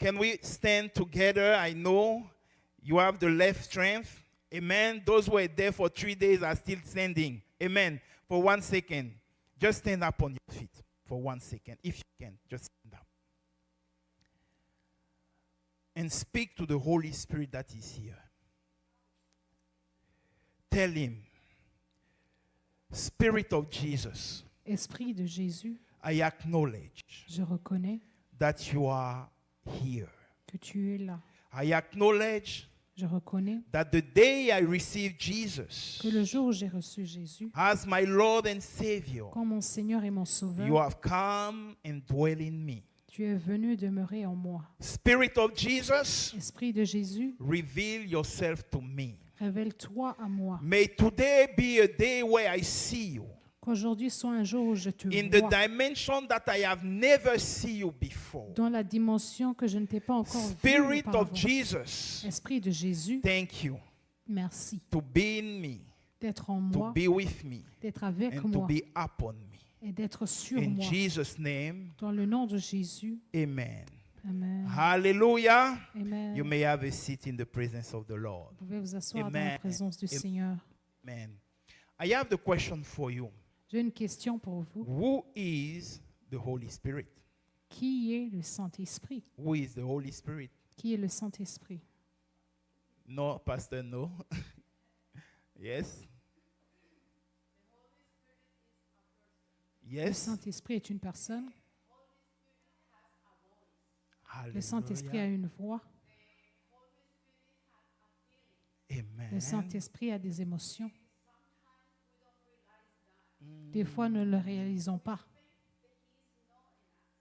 Can we stand together? I know you have the left strength. Amen. Those who were there for 3 days are still standing. Amen. For 1 second, just stand up on your feet for 1 second. If you can, just stand up. And speak to the Holy Spirit that is here. Tell him, Spirit of Jesus, Esprit de Jésus, I acknowledge je reconnais that you are here. que tu es là. I acknowledge Je reconnais that the day I received Jesus que le jour où j'ai reçu Jésus as my Lord and Savior, comme mon Seigneur et mon you Sauveur, have come and dwell in me. tu es venu demeurer en moi. Spirit of Jesus, Esprit de Jésus, reveal yourself to me. révèle-toi à moi. May today be a day where I see you Qu'aujourd'hui soit un jour où je te in the vois dimension that I have never seen you before. dans la dimension que je ne t'ai pas encore vue Spirit auparavant. of Jesus, Esprit de Jésus, thank you merci to be in me, d'être en to moi, be with me, d'être avec and to moi be upon me. et d'être sur In moi. Jesus' name, Dans le nom de Jésus, amen. Amen. Hallelujah. Amen. You may have a seat in the presence of the Lord. Vous pouvez vous asseoir dans Amen. la présence du Seigneur. Amen. I have the question for you. J'ai une question pour vous. Who is the Holy Spirit? Qui est le Saint-Esprit? Who is the Holy Spirit? Qui est le Saint-Esprit? No, Pastor, no. Yes. Le Yes. Saint-Esprit est une personne. Le Saint-Esprit a Hallelujah. une voix. Le Amen. Saint-Esprit a des émotions. Des fois, nous ne le réalisons pas.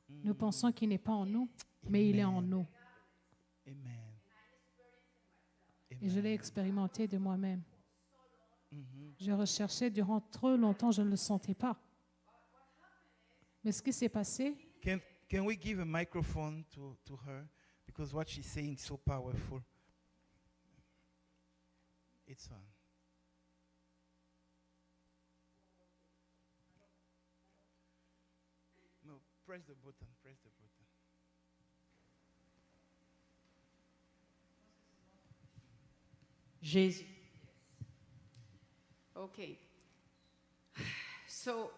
Nous pensons qu'il n'est pas en nous, mais il est en nous. Amen. Et je l'ai expérimenté de moi-même. Mhm. Je recherchais durant trop longtemps, je ne le sentais pas. Mais ce qui s'est passé, Can we give a microphone to her? Because what she's saying is so powerful. It's on. No, press the button, press the button. Jésus. Okay. So,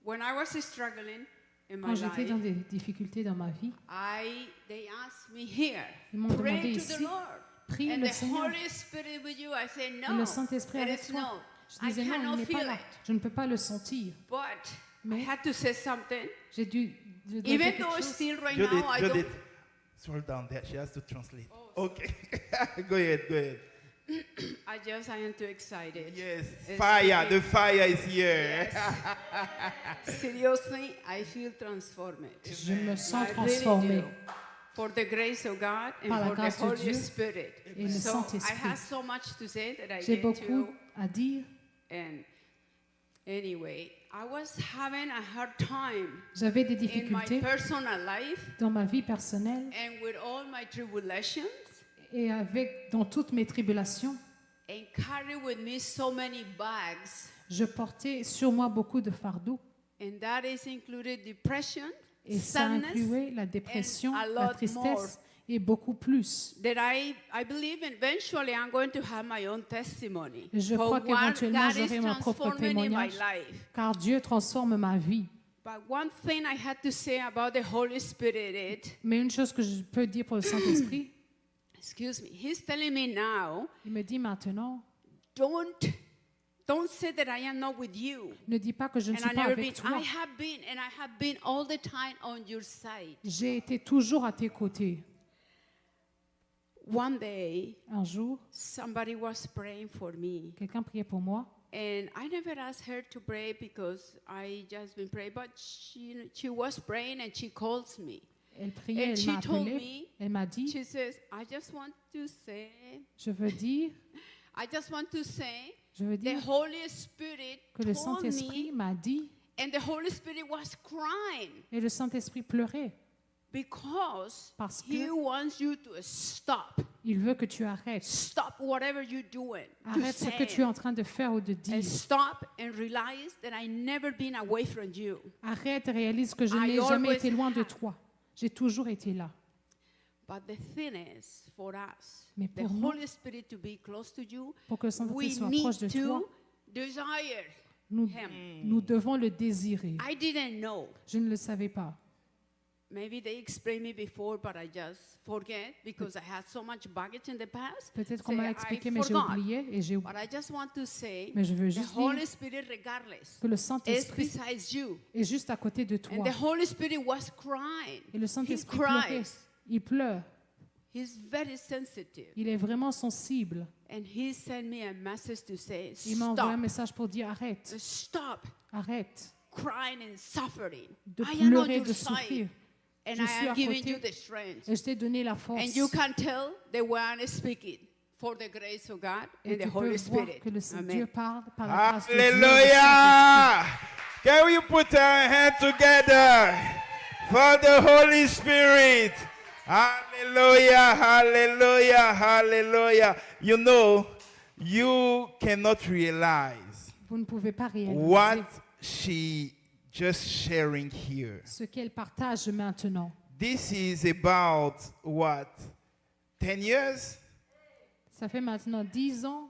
when I was struggling in my quand j'étais dans life, des difficultés dans ma vie, they asked me here, ils m'ont demandé pray to the ici, Lord. prie And le the Seigneur. Holy Spirit with you, I said Et no. le Saint-Esprit It avec is toi. no. Je disais I non, il cannot n'est pas feel là. it. Je ne peux pas le sentir. But Mais I had to say something. j'ai dû dire Even quelque though chose. still right Judith, now I Judith, don't. scroll down there. She has to translate. Okay. Go ahead, go ahead. I am too excited. Yes. It's Fire. okay. The fire is here. Seriously, I feel transformed. Je me sens I really transformée do. For the grace of God and Par la for the grâce de Holy Dieu Spirit. et le So I Saint-Esprit. had so much to say that I J'ai get beaucoup to. à dire. And anyway, I was having a hard time J'avais des in my difficultés personal life dans ma vie personnelle and with all my tribulations et dans toutes mes tribulations. and carry with me so many bags. Je portais sur moi beaucoup de fardeaux And that is included depression, et ça sadness, incluait la dépression, and a la lot tristesse et beaucoup plus. that I believe eventually I'm going to have my own testimony. Et je for crois what qu'éventuellement God is j'aurai mon propre transforming in my témoignage life. car Dieu transforme ma vie. But one thing I had to say about the Holy Spirit, Mais une chose que je peux dire pour le Saint-Esprit, excuse me, he's telling me now, il me dit maintenant, don't say that I am not with you. ne dis pas que je ne And suis I pas never avec been. toi. I have been all the time on your side. J'ai été toujours à tes côtés. One day, Un jour, somebody was praying for me. quelqu'un priait pour moi. And I never asked her to pray because I just been praying, but she was praying and she calls me. Elle priait, And elle she m'a told appelé, me, elle m'a dit, she says, I just want to say, je veux dire the Holy Spirit que le told Saint-Esprit me, m'a dit, and the Holy Spirit was crying et le Saint-Esprit pleurait because parce He que wants you to stop. il veut que tu arrêtes. Stop whatever you're doing. Arrête ce que tu es en train de faire ou de And dire. stop and realize that I never been away from you. Arrête et réalise que je I n'ai jamais always été loin de have. toi. J'ai toujours été là. But the thing is, for us, Mais the pour nous, Holy Spirit to be close to you, Pour que le Saint-Esprit we soit need proche de toi, to desire nous, Him. nous devons le désirer. I didn't know. Je ne le savais pas. Maybe they explained me before, but I just forget because I had so much baggage in the past. Peut-être qu'on Say, m'a I expliqué, mais j'ai forgot. oublié. But I just want to say, Mais je veux the juste Holy dire Spirit, regardless, que le is Saint-Esprit besides you. est juste à côté de And toi. the Holy Spirit was crying. Et le He Saint-Esprit pleurait. cries. Il pleure. He's very sensitive. Il est vraiment sensible. And he sent me a message to say, Il m'a envoyé un stop, message pour dire arrête, stop arrête crying and suffering. de I am on pleurer, your de side. souffrir. And Je I suis am à giving côté. you the strength. Et je t'ai donné la force. And you can tell the one speaking for the grace of God Et and the tu peux Holy voir Spirit. que le Dieu Amen. parle par la grâce de Dieu. et le Hallelujah! Can we put our hands together for the Holy Spirit? Hallelujah, hallelujah, hallelujah. You know, you cannot realize Saint-Esprit. Vous ne pouvez pas réaliser what she just sharing here. ce qu'elle partage maintenant. This is about what? 10 years? Ça fait maintenant 10 ans.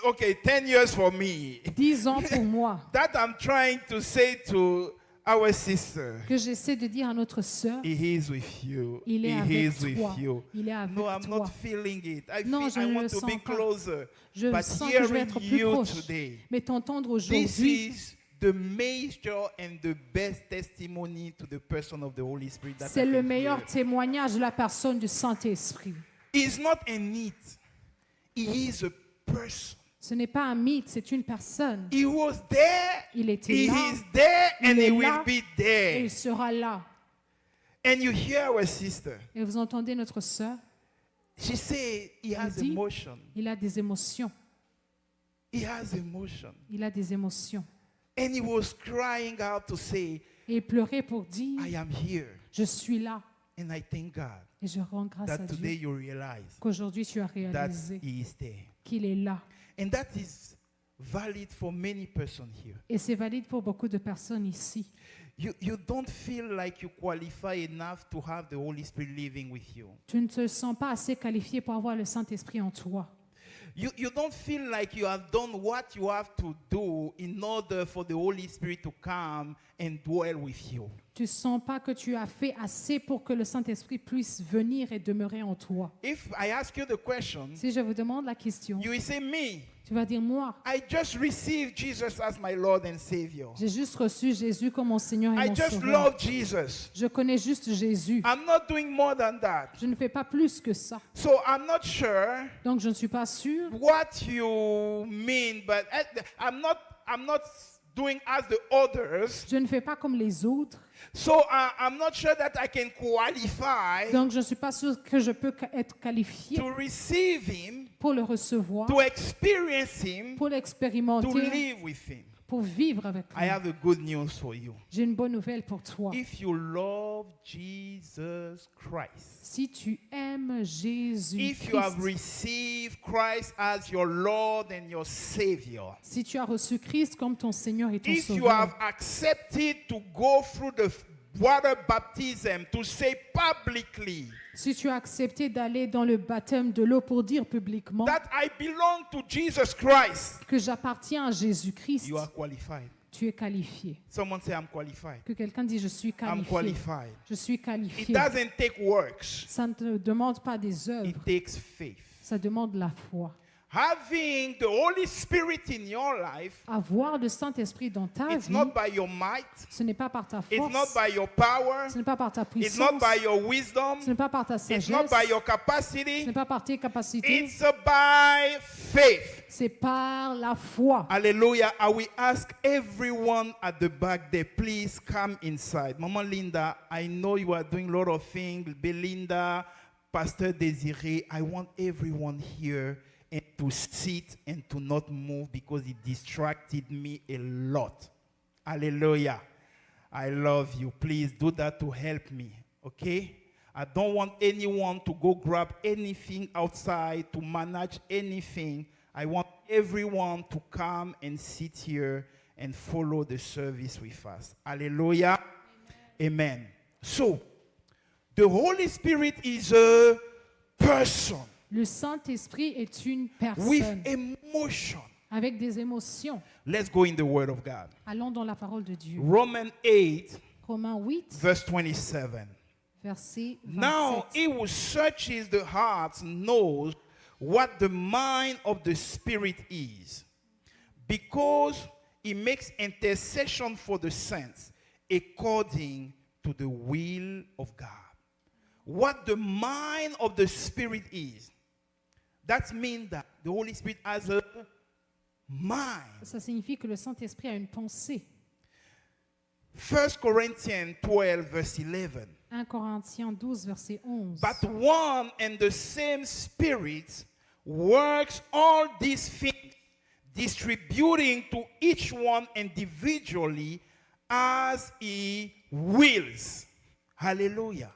Okay, 10 years for me. 10 ans pour moi. That I'm trying to say to our sister. Que j'essaie de dire à notre sœur, He is with you. il est He avec is toi. with you. Il est avec No, I'm toi. not feeling it. Non, je I ne want le to sens be pas. closer. Je But sens que je vais hearing être plus you proche. today, Mais t'entendre this aujourd'hui, is the major and the best testimony to the person of the Holy Spirit that c'est I le can meilleur hear. témoignage de la personne du Saint-Esprit. He's not a need. He is a person. Ce n'est pas un mythe, c'est une personne. He was there. Il était He là is there and Il est he will là. be et there. il sera là. And you hear our sister. Et vous entendez notre sœur, She said he has dit- emotion. il a des émotions. He has emotion. Il a des émotions. And he was crying out to say, Et il pleurait pour dire, I am here. je suis là. And I thank God Et je rends grâce à that today Dieu you realize qu'aujourd'hui tu as that réalisé he is there. qu'il est là. And that is valid for many persons here. Et c'est valide pour beaucoup de personnes ici. You don't feel like you qualify enough to have the Holy Spirit living with you. Tu ne te sens pas assez qualifié pour avoir le Saint-Esprit en toi. You don't feel like you have done what you have to do in order for the Holy Spirit to come and dwell with you. Tu ne sens pas que tu as fait assez pour que le Saint-Esprit puisse venir et demeurer en toi. If I ask you the question, Si je vous demande la question, you will say, me, tu vas dire, moi, I just received Jesus as my Lord and Savior. j'ai juste reçu Jésus comme mon Seigneur et I mon just Sauveur. love Jesus. Je connais juste Jésus. I'm not doing more than that. Je ne fais pas plus que ça. So I'm not sure Donc je ne suis pas sûre what you mean, but I'm not doing as the others. Je ne fais pas comme les autres. So I'm not sure that I can qualify Donc je ne suis pas sûre que je peux être qualifiée to receive him, pour le recevoir, to experience him, pour to l'expérimenter, live with him. pour vivre avec I lui. have a good news for you. J'ai une bonne nouvelle pour toi. If you love Jesus Christ, Si tu aimes Jésus, if you have received Christ as your Lord and your Savior, si tu as reçu Christ comme ton Seigneur et ton if you Sauveur, have accepted to go through the water baptism to say publicly si tu as accepté d'aller dans le baptême de l'eau pour dire publiquement that I belong to Jesus Christ, que j'appartiens à Jésus-Christ, you are qualified. tu es qualifié. Someone say, I'm qualified. Que quelqu'un dise, je suis I'm qualifié. qualified. Je suis It qualifié. doesn't take works, Ça ne te demande pas des it œuvres, takes faith. ça demande la foi. Having the Holy Spirit in your life, Avoir le Saint-Esprit dans ta it's vie, not by your might, ce n'est pas par ta it's not force, by your power, ce n'est pas par ta it's not puissance, by your wisdom, ce n'est pas par ta it's sagesse, not by your ce capacity, n'est pas par tes capacités, it's by faith. c'est par la foi. Hallelujah. I will ask everyone at the back there, please come inside. Mama Linda, I know you are doing a lot of things. Belinda, Pastor Desiree, I want everyone here and to sit and to not move because it distracted me a lot. Hallelujah. I love you. Please do that to help me, okay? I don't want anyone to go grab anything outside, to manage anything. I want everyone to come and sit here and follow the service with us. Hallelujah. Amen. So, the Holy Spirit is a person Le Saint-Esprit est une with personne emotion. avec des émotions. Let's go in the Word of God. Allons dans la parole de Dieu. Romans 8, Romains 8, verse 27. verset Now, 27. he who searches the hearts knows what the mind of the Spirit is, because he makes intercession for the saints according to the will of God. What the mind of the Spirit is, that means that the Holy Spirit has a mind. Ça signifie que le Saint-Esprit a une pensée. 1 Corinthians 12, verse 11. 1 Corinthiens 12, verset 11. But one and the same Spirit works all these things, distributing to each one individually as he wills. Hallelujah.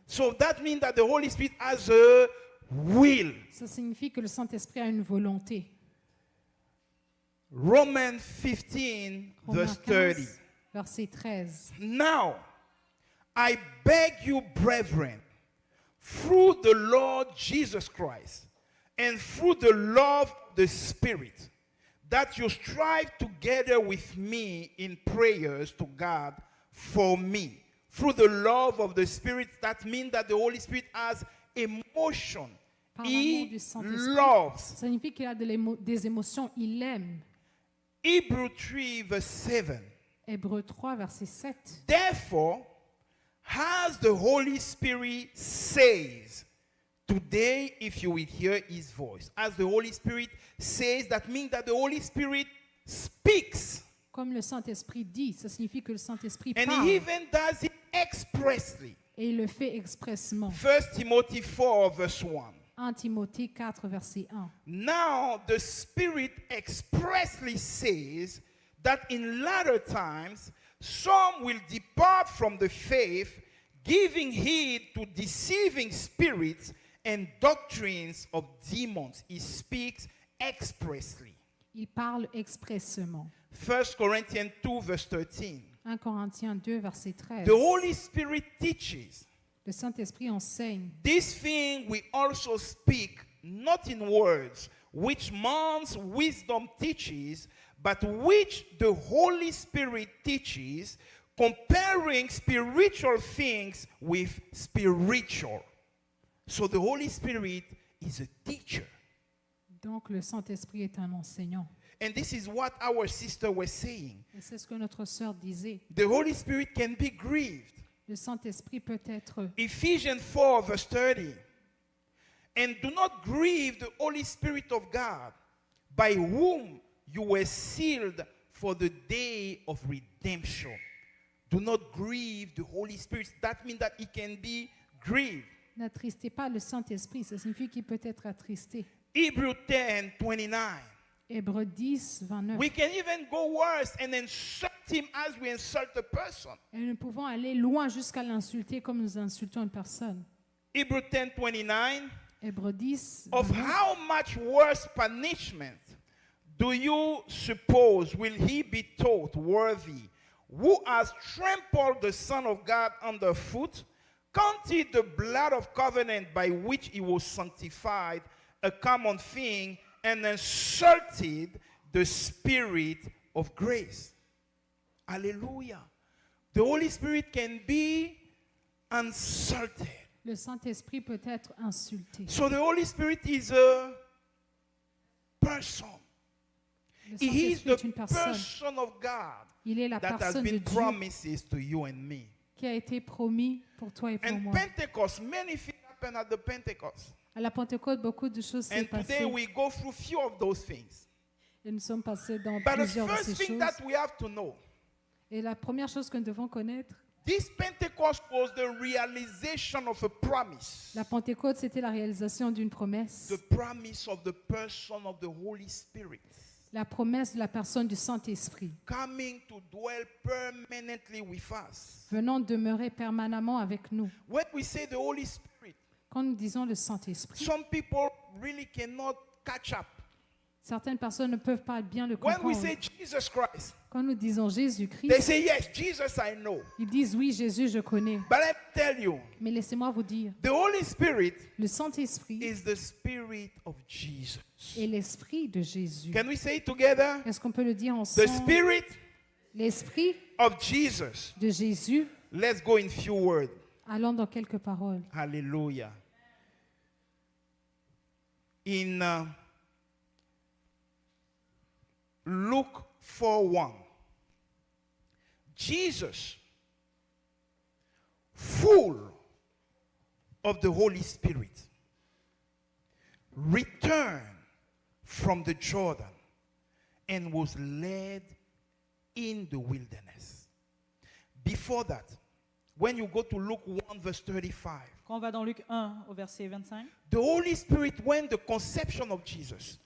So that means that the Holy Spirit has a will. Ça signifie que le Saint-Esprit a une volonté. Romans 15, verse Romains 30. 15, verset 13. Now, I beg you, brethren, through the Lord Jesus Christ and through the love of the Spirit, that you strive together with me in prayers to God for me. Through the love of the Spirit, that means that the Holy Spirit has emotion. Par l'amour He du Saint-Esprit. loves. Ça signifie qu'il a des émotions, il aime. Hebrews 3, verse 7. Hébreux 3, verset 7. Therefore, as the Holy Spirit says, today, if you will hear his voice, as the Holy Spirit says, that means that the Holy Spirit speaks. Comme le Saint-Esprit dit, ça signifie que le Saint-Esprit And parle. he even does it expressly. Et il le fait expressement. 1 Timothy 4, verse 1. 1 Timothée 4, verset 1. Now the Spirit expressly says that in latter times some will depart from the faith, giving heed to deceiving spirits and doctrines of demons. He speaks expressly. Il parle expressément. 1 Corinthians 2, verse 13. 1 Corinthiens 2, verset 13. The Holy Spirit teaches. Le Saint-Esprit enseigne. This thing we also speak, not in words, which man's wisdom teaches, but which the Holy Spirit teaches, comparing spiritual things with spiritual. So the Holy Spirit is a teacher. Donc le Saint-Esprit est un enseignant. And this is what our sister was saying. Et c'est ce que notre sœur disait. The Holy Spirit can be grieved. Le Saint-Esprit peut être. Ephesians 4, verse 30. And do not grieve the Holy Spirit of God, by whom you were sealed for the day of redemption. Do not grieve the Holy Spirit. That means that he can be grieved. N'attristez pas le Saint-Esprit, ça signifie qu'il peut être attristé. Hebrews 10, 29. Hébreux 10, 29. We can even go worse and insult him as we insult a person. Et nous pouvons aller loin jusqu'à l'insulter comme nous insultons une personne. Hebrews 10, 29. Hébreux 10, Of 29. how much worse punishment do you suppose will he be thought worthy, who has trampled the Son of God underfoot, counted the blood of covenant by which he was sanctified a common thing, and insulted the Spirit of grace? Hallelujah. The Holy Spirit can be insulted. Le Saint-Esprit peut être insulté. So the Holy Spirit is a person. Le He is Saint-Esprit est the une personne. person of God Il est la that has personne de been Dieu promises to you and me. qui a été promis pour toi et pour And moi. Pentecost, many things happen at the Pentecost. À la Pentecôte, beaucoup de choses s'est And today passé. we go through few of those things. Et nous sommes passés dans But the plusieurs de ces first thing choses. that we have to know, Et la première chose que nous devons connaître, this Pentecost was the realization of a promise. la Pentecôte, c'était la réalisation d'une promesse. The promise of the person of the Holy Spirit La promesse de la personne du Saint-Esprit, coming to dwell permanently with us. venant demeurer permanemment avec nous. When we say the Holy Spirit, Quand nous disons le Saint-Esprit, some people really cannot catch up. Certaines personnes ne peuvent pas bien le When we comprendre. say Jesus Christ, Quand nous disons they Jésus-Christ, say, yes, Jesus I know. ils disent oui, Jésus, je connais. But let me tell you, Mais laissez-moi vous dire, the Holy Spirit le Saint-Esprit is the Spirit of Jesus. est l'Esprit de Jésus. Can we say it together? Est-ce qu'on peut le dire The ensemble? Spirit L'Esprit of Jesus. de Jésus. Let's go in few words. Allons dans quelques paroles. Hallelujah. In Luke 4:1, Jesus, full of the Holy Spirit, returned from the Jordan and was led in the wilderness. Before that, when you go to Luke 1 verse 35, Quand on va dans Luc 1 au verset 25, the Holy Spirit, when the conception of Jesus,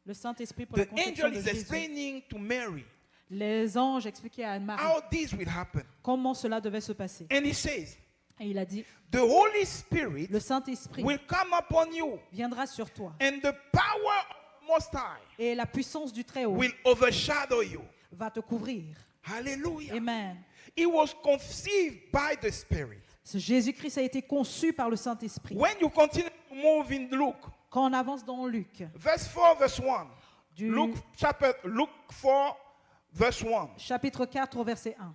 le Saint-Esprit pour la the conception angel de is Jésus, explaining to Mary les anges expliquaient à Anne-Marie how this will happen. comment cela devait se passer. And he says, Et il a dit, the Holy Spirit le Saint-Esprit will come upon you, viendra sur toi and the power of Most High et la puissance du Très-Haut will overshadow you. va te couvrir. Hallelujah. Amen. It was conceived by the Spirit. Ce Jésus-Christ a été conçu par le Saint-Esprit. When you continue to move in Luke, Quand on avance dans Luc, verse 4, verse 1, du Luke 4, verse 1, chapitre 4 au verset 1,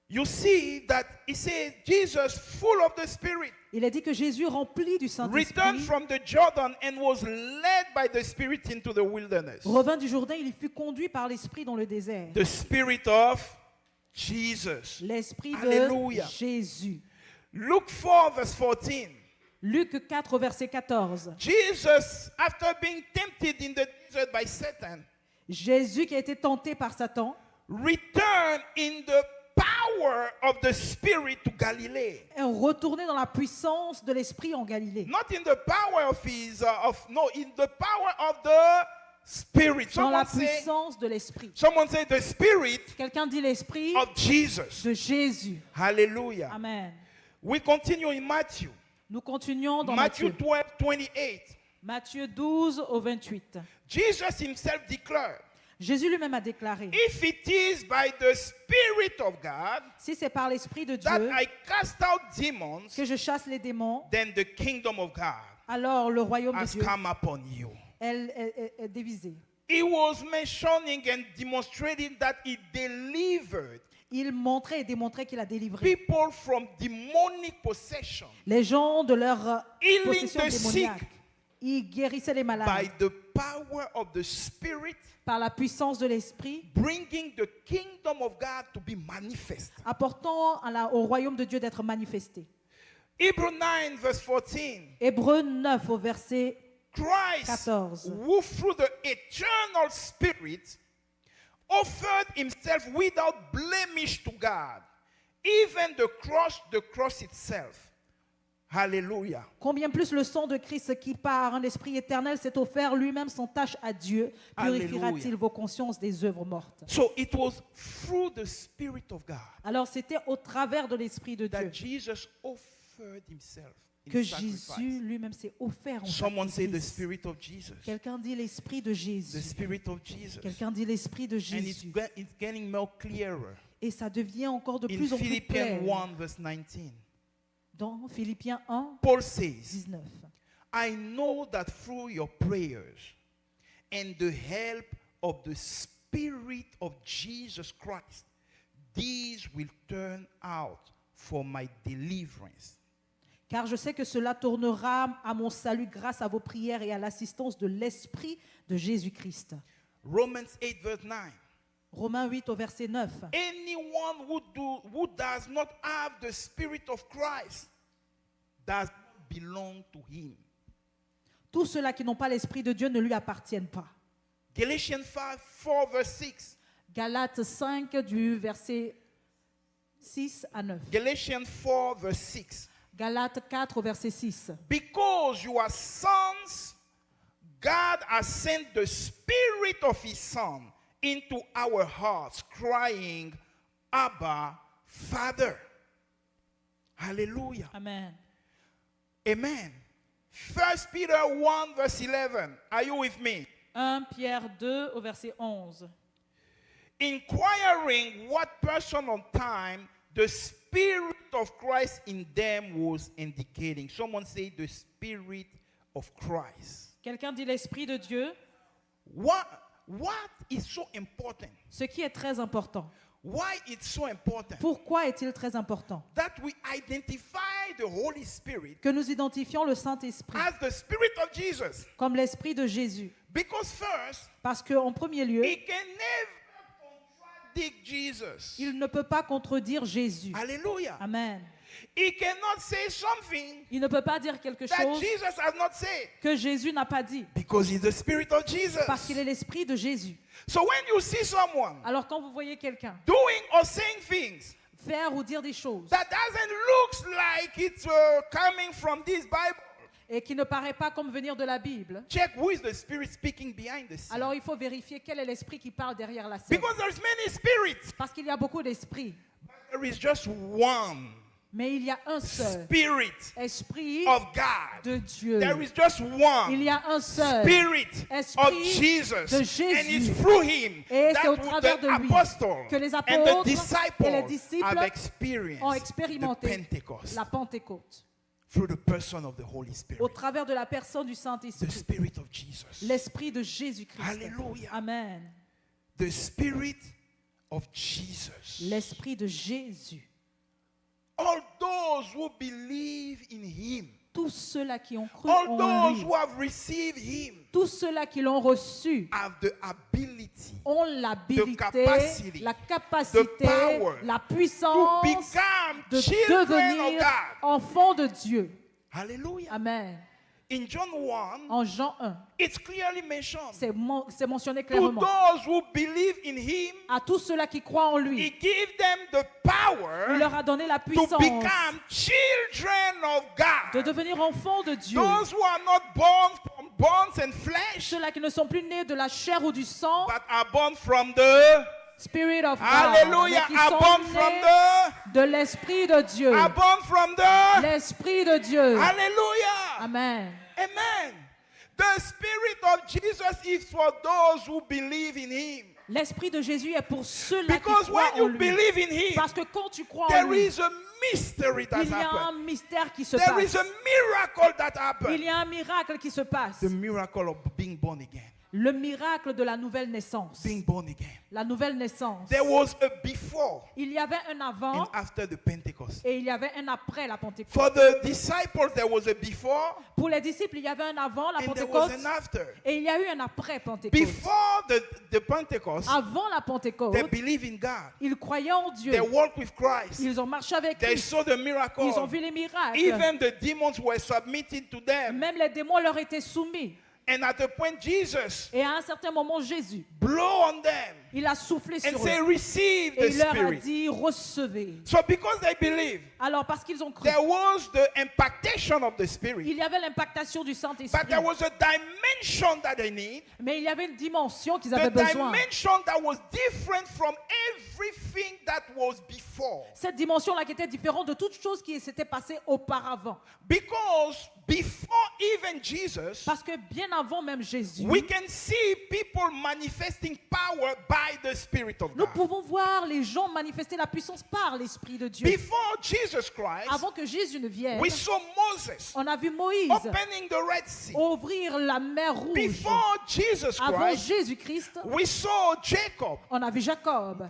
you see that it says Jesus, full of the Spirit, il a dit que Jésus, rempli du returned Saint-Esprit, from the Jordan and was led by the Spirit into the wilderness. revint du Jourdain, il fut conduit par l'Esprit dans le désert. The Spirit of Jesus. L'Esprit Alléluia. de Jésus. Luke 4, verse 14. Luc 4 au verset 14. Jesus, after being tempted in the desert by Satan, Jésus qui a été tenté par Satan returned in the power of the Spirit to Galilee. est retourné dans la puissance de l'Esprit en Galilée. Not in the power of in the power of the Spirit. Dans la Someone say, puissance de l'Esprit. the Spirit Quelqu'un dit l'Esprit of Jesus. de Jésus. Hallelujah. Amen. We continue in Matthew. Nous continuons dans Matthew Matthieu. 12, 28. Matthieu 12 au 28. Jesus himself declared, Jésus lui-même a déclaré, if it is by the Spirit of God si c'est par l'Esprit de that Dieu I cast out demons, que je chasse les démons, then the kingdom of God alors le royaume de has Dieu come upon you. est divisé. He was mentioning and demonstrating that he delivered Il montrait et démontrait qu'il a délivré people from demonic possession les gens de leur Healing possession the démoniaque. sick. Il guérissait les by malades the power of the Spirit, par la puissance de l'Esprit, bringing the kingdom of God to be manifest. apportant au royaume de Dieu d'être manifesté. Hebrew 9, verse 14. Hébreux 9 au verset Christ, 14. who through the eternal Spirit offered himself without blemish to God, even the cross itself. Hallelujah. Combien plus le sang de Christ qui par un esprit éternel s'est offert lui-même sans tâche à Dieu, purifiera-t-il Alléluia. vos consciences des œuvres mortes. So it was through the Spirit of God Alors c'était au travers de l'esprit de Dieu that Jesus offered himself in que sacrifice. Jésus lui-même s'est offert en Someone say the sacrifice. Spirit of Jesus. Quelqu'un dit l'esprit de The Jésus. Spirit of Jesus. Quelqu'un dit l'esprit de And it's, Jésus. it's getting more clearer. Et ça devient encore de In plus en plus Philippians clair. 1, verse 19, Dans Philippiens 1, Paul says, 19. I know that through your prayers and the help of the Spirit of Jesus Christ, these will turn out for my deliverance. Car je sais que cela tournera à mon salut grâce à vos prières et à l'assistance de l'Esprit de Jésus-Christ. Romans 8, verse 9. Romains 8 au verset 9. Anyone who does not have the Spirit of Christ does not belong to him. Tous ceux-là qui n'ont pas l'Esprit de Dieu ne lui appartiennent pas. Galatians 5, 4, verse 6. Galates 5 du verset 6 à 9. Galatians 4, verse 6. Galates 4 au verset 6. Because you are sons, God has sent the Spirit of His Son into our hearts, crying, Abba, Father. Hallelujah. Amen. Amen. 1 Peter 1, verse 11. Are you with me? 1 Pierre 2 au verset 11. Inquiring what person of time the Spirit of Christ in them was indicating. Someone say the Spirit of Christ. Quelqu'un dit l'Esprit de Dieu. What is so important? Ce qui est très important. Why it's so important? Pourquoi est-il très important That we identify the Holy Spirit que nous identifions le Saint-Esprit as the Spirit of Jesus. comme l'Esprit de Jésus? Because first, Parce qu'en premier lieu, he can never contradict Jesus. il ne peut pas contredire Jésus. Hallelujah. Amen. He cannot say something Il ne peut pas dire quelque that chose Jesus has not said. que Jésus n'a pas dit. Because he's the Spirit of Jesus. Parce qu'il est l'Esprit de Jésus. So when you see someone Alors quand vous voyez quelqu'un doing or saying things faire ou dire des choses that doesn't look like it's coming from this Bible, et qui ne paraît pas comme venir de la Bible, check who is the Spirit speaking behind the scene. alors il faut vérifier quel est l'Esprit qui parle derrière la scène. Because there's many spirits, Parce qu'il y a beaucoup d'esprits, but there is just one mais il y a un seul Spirit Esprit of God. de Dieu. There is just Il one y a un seul Spirit Esprit of Jesus. de Jésus. And it's through him Et c'est au that travers the de lui apostles que les and apôtres the disciples et les disciples have experienced ont the expérimenté Pentecost la Pentecôte through the person of the Holy Spirit, au travers de la personne du the Saint-Esprit, Spirit of Jesus. l'Esprit de Jésus-Christ. Hallelujah. Amen. The Spirit of Jesus. L'Esprit de Jésus. All those who believe in him, Tous ceux-là qui ont cru all en those lui, who have received him, tous ceux-là qui l'ont reçu, have the ability ont l'habilité, capacity, la capacité, the power la to puissance become de children of devenir God. enfants de Dieu. Hallelujah. Amen. In John 1, En Jean 1, it's clearly mentioned. c'est mentionné To clairement. those who believe in him, À tous ceux-là qui croient en he lui, gave them the il power leur a donné la to puissance become children of de God. devenir enfants de Dieu. Those who are not born from bones and flesh, Ceux-là qui ne sont plus nés de la chair ou du sang, but are born from the Spirit of God, Hallelujah, mais qui are sont born from nés the de l'Esprit de Dieu. are born from the L'Esprit de Dieu. Hallelujah. Amen. Amen. The Spirit of Jesus is for those who believe in him. L'Esprit de Jésus est pour ceux-là qui Because croient when en you lui. believe in him, Parce que quand tu crois en there lui, is a mystery that il y a un happens. mystère qui se There is passe. a miracle that Il happens. y a un miracle qui se passe. The miracle of being born again. Le miracle de la nouvelle naissance. Being born again. La nouvelle naissance. There was a before Il y avait un avant and after the Pentecost. et il y avait un après la Pentecôte. For the disciples, there was a before Pour les disciples, il y avait un avant la and there was Pentecôte an after. et il y a eu un après Pentecôte. Before the Pentecost, Avant la Pentecôte, they believed in God. ils croyaient en Dieu. They walked with Christ. Ils ont marché avec They lui. saw the miracle. Ils ont vu les miracles. Even the demons were submitted to them. Même les démons leur étaient soumis. And at a point, Jesus Et à un certain moment, Jésus, blew on them il a soufflé and sur said, eux. receive Et the il leur a Spirit. dit, recevez. So because they believed, Alors, parce qu'ils ont cru, there was the impactation of the Spirit. il y avait l'impactation du But Saint-Esprit. there was a dimension that they need. Mais il y avait une dimension qu'ils The avaient besoin. dimension that was different from everything that was before. Cette dimension-là qui était différente de toute chose qui s'était passée auparavant. Because before even Jesus, Parce que bien avant même Jésus, we can see people manifesting power by the Spirit of nous God. pouvons voir les gens manifester la puissance par l'Esprit de Dieu. Before Jesus Christ, Avant que Jésus ne vienne, we saw Moses on a vu Moïse opening the Red Sea. ouvrir la mer Rouge. Before Jesus Avant Christ, Jésus-Christ, we saw Jacob on a vu Jacob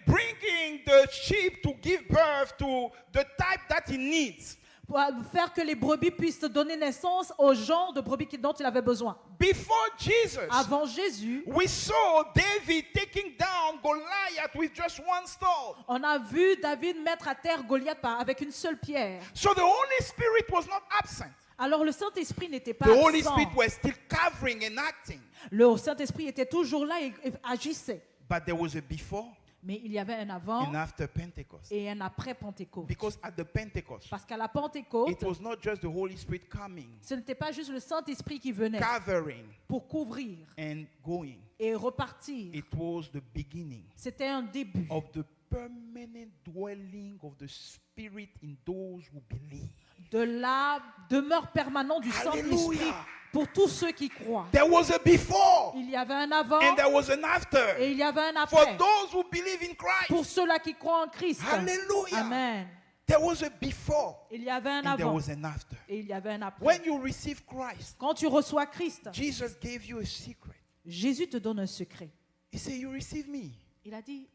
bringing the sheep to give birth to the type that he needs. pour faire que les brebis puissent donner naissance au genre de brebis dont il avait besoin. Before Jesus, Avant Jésus, we saw David taking down Goliath with just one stone. on a vu David mettre à terre Goliath avec une seule pierre. So the Holy Spirit was not absent. Alors le Saint-Esprit n'était pas The Holy absent. Spirit was still covering and acting. Le Saint-Esprit était toujours là et agissait. But there was a before Mais il y avait un avant and after Pentecost. et un après Pentecôte. Because at the Pentecost, Parce qu'à la Pentecôte, it was not just the Holy Spirit coming, ce n'était pas juste le Saint-Esprit qui venait covering pour couvrir and going. et repartir. It was the beginning C'était un début of the permanent dwelling of the Spirit in those who believe. de la demeure permanente du Saint-Esprit Hallelujah. pour tous ceux qui croient. There was a before Il y avait un avant and there was an et after. il y avait un For après. those who believe in Pour Christ, ceux-là qui croient en Christ. Hallelujah. Amen. There was a before Il y avait un and there avant was an after. et il y avait un après. When you receive Christ, Quand tu reçois Christ, Jesus gave you a secret. Jésus te donne un secret. He said, you receive me. Il a dit,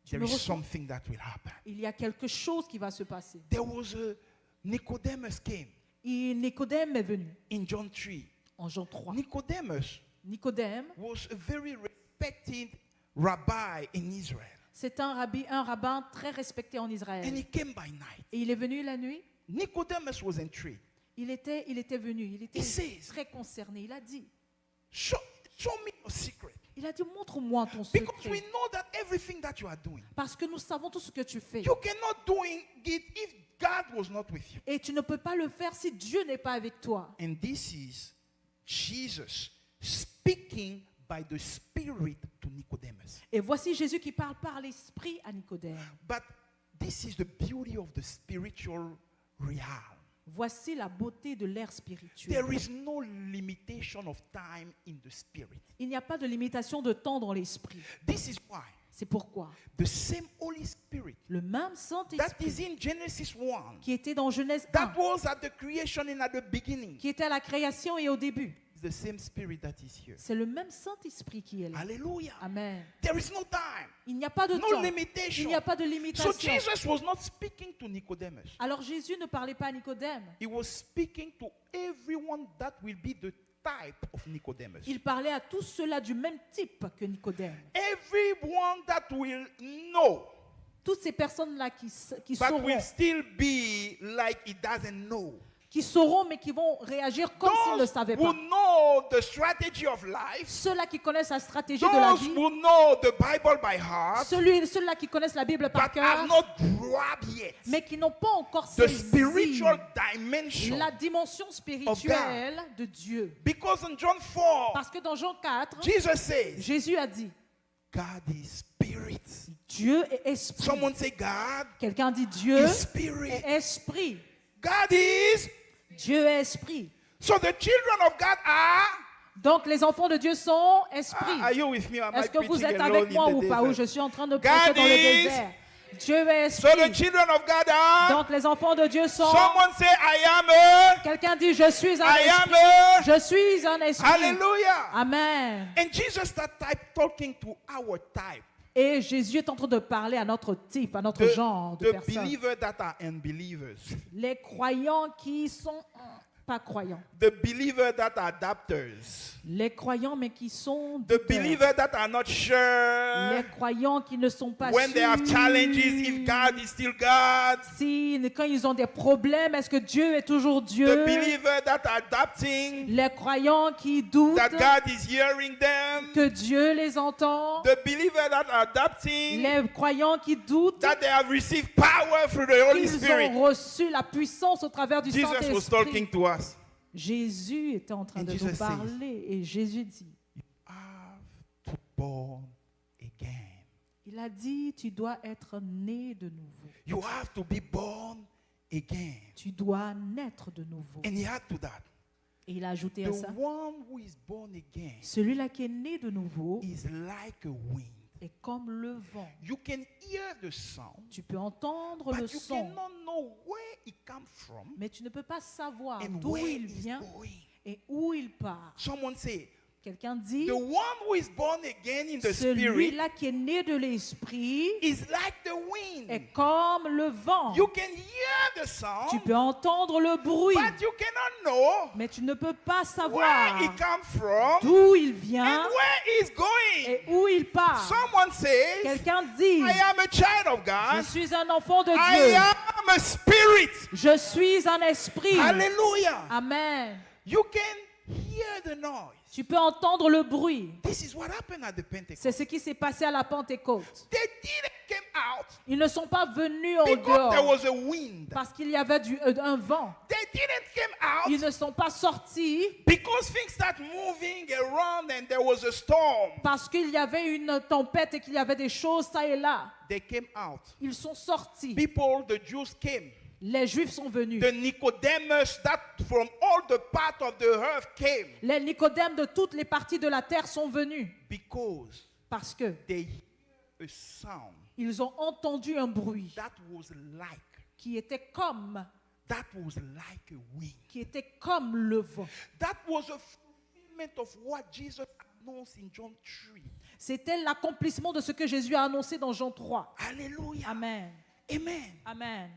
tu There me is reçois. something that will happen. Il y a quelque chose qui va se passer. There was a Nicodemus came Et Nicodème est venu in John 3. en Jean 3. Nicodemus Nicodème, was a very respected rabbi in Israel. c'est un rabbin très respecté en And Israël. he came by night. Et il est venu la nuit. Nicodemus was intrigued. Il était venu. Il était He says, très concerné. Il a dit, show me your secret. montre-moi ton Because we secret. know that everything that you are doing, Parce que nous savons tout ce que tu fais. you cannot do it if God was not with you. Et tu ne peux pas le faire si Dieu n'est pas avec toi. And this is Jesus speaking by the Spirit to Nicodemus. Et voici Jésus qui parle par l'Esprit à Nicodème. But this is the beauty of the spiritual realm. Voici la beauté de l'ère spirituelle. There is no limitation of time in the spirit. Il n'y a pas de limitation de temps dans l'Esprit. This is why C'est pourquoi the same Holy Spirit le même that Saint-Esprit is in Genesis 1, qui était dans Genèse 1, that was at the creation and at the beginning, qui était à la création et au début, is the same Spirit that is here. c'est le même Saint-Esprit qui est là. Hallelujah. Amen. There is no time, Il n'y a pas de no temps. Il limitation. n'y a pas de So limitation. Jesus was not speaking to Nicodemus. Alors Jésus ne parlait pas à Nicodème. He was speaking to everyone that will be the type of Nicodemus. Il parlait à tous ceux-là du même type que Nicodème. Everyone that will know Toutes ces personnes-là qui but sauront, will still be like he doesn't know. mais qui vont réagir comme s'ils ne Those savaient who pas. know the strategy of life, Ceux-là qui connaissent la stratégie de la those vie, who know the Bible by heart, ceux-là qui connaissent la Bible par but have cœur, not grabbed yet mais qui n'ont pas encore the saisi spiritual dimension. la dimension spirituelle de Dieu. Because in John 4, Parce que dans Jean 4, Jesus says, Jésus a dit, God is spirit. Dieu est esprit. Someone say, God Quelqu'un dit Dieu is spirit. est esprit. God is. Dieu est esprit. So the children of God are. Donc les enfants de Dieu sont esprits. Are you with me? Am I Est-ce que vous preaching êtes alone avec moi in the ou pas? Ou je desert? suis en train de prêcher dans le is- désert. Dieu est So the esprit. children of God are. Donc les enfants de Dieu sont. Someone say, I am a. Quelqu'un dit je suis un I am esprit. a. Je suis un esprit. Hallelujah. Amen. And Jesus started talking to our type. Et Jésus est en train de parler à notre type, à notre genre de The personnes. believers that are unbelievers. Les croyants qui sont pas croyants. The believers that are adapters. Les croyants mais qui sont The douteurs. believers that are not Les sure croyants qui ne sont pas when they have sûrs. challenges if God is still God. Quand ils ont des problèmes, est-ce que Dieu est toujours Dieu? The believers that are adapting Les croyants qui doutent that God is hearing them. que Dieu les entend. The believers that are adapting Les croyants qui doutent that they have received power through the Holy qu'ils Spirit. ont reçu la puissance au travers du Jesus was talking Saint-Esprit. to us. Jésus était en train And de Jesus nous parler et Jésus dit, Have to born again. il a dit, tu dois être né de nouveau. You have to be born again. Tu dois naître de nouveau. And he had to that. Et il a ajouté à The ça, one who is born again celui-là qui est né de nouveau is like a wind. est comme le vent. You can hear the sound, Tu peux entendre le but you son, cannot know where it comes from mais tu ne peux pas savoir and d'où where il it's vient going. et où il part. Someone say, Quelqu'un dit, the one who is born again in the spirit celui-là qui est né de l'esprit is like the wind. est comme le vent. You can hear the sound, Tu peux entendre le bruit, but you cannot know mais tu ne peux pas where savoir it comes from d'où il and vient where it's going. et où il part. Someone says, Quelqu'un dit, I am a child of je God. suis un enfant de I Dieu. am a spirit. Je suis un esprit. Hallelujah. Amen. You can hear the noise. Tu peux entendre le bruit. This is what happened at the Pentecost. C'est ce qui s'est passé à la Pentecôte. They didn't come out Ils ne sont pas venus au because there dehors was a wind. parce qu'il y avait un vent. They didn't come Ils out ne sont pas sortis because things start moving around and there was a storm. parce qu'il y avait une tempête et qu'il y avait des choses ça et là. They came out. Ils sont sortis. People, the Jews came Les Juifs sont venus. The Nicodemus that from all the part of the earth came Les Nicodèmes de toutes les parties de la terre sont venus because parce que they hear a sound ils ont entendu un bruit that was like qui était comme a wind. le vent. That was a fulfillment of what Jesus announced in John 3. C'était l'accomplissement de ce que Jésus a annoncé dans Jean 3. Hallelujah. Amen. Amen. Amen.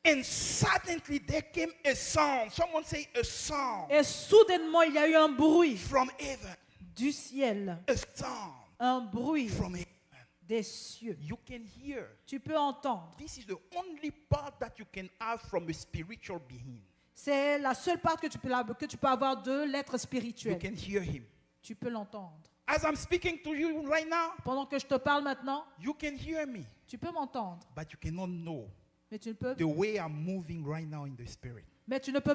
And suddenly there came a sound. Someone say a sound Et soudainement, il y a eu un bruit from heaven. du ciel, A sound un bruit from heaven. des cieux. You can hear. Tu peux entendre. This is the only part that you can have from a spiritual being. C'est la seule part que tu peux avoir de l'être You spirituel. can hear him. Tu peux l'entendre. As I'm speaking to you right now, Pendant que je te parle maintenant, you can hear me, tu peux m'entendre, but you cannot know mais tu ne peux, the way I'm moving right now in the spirit.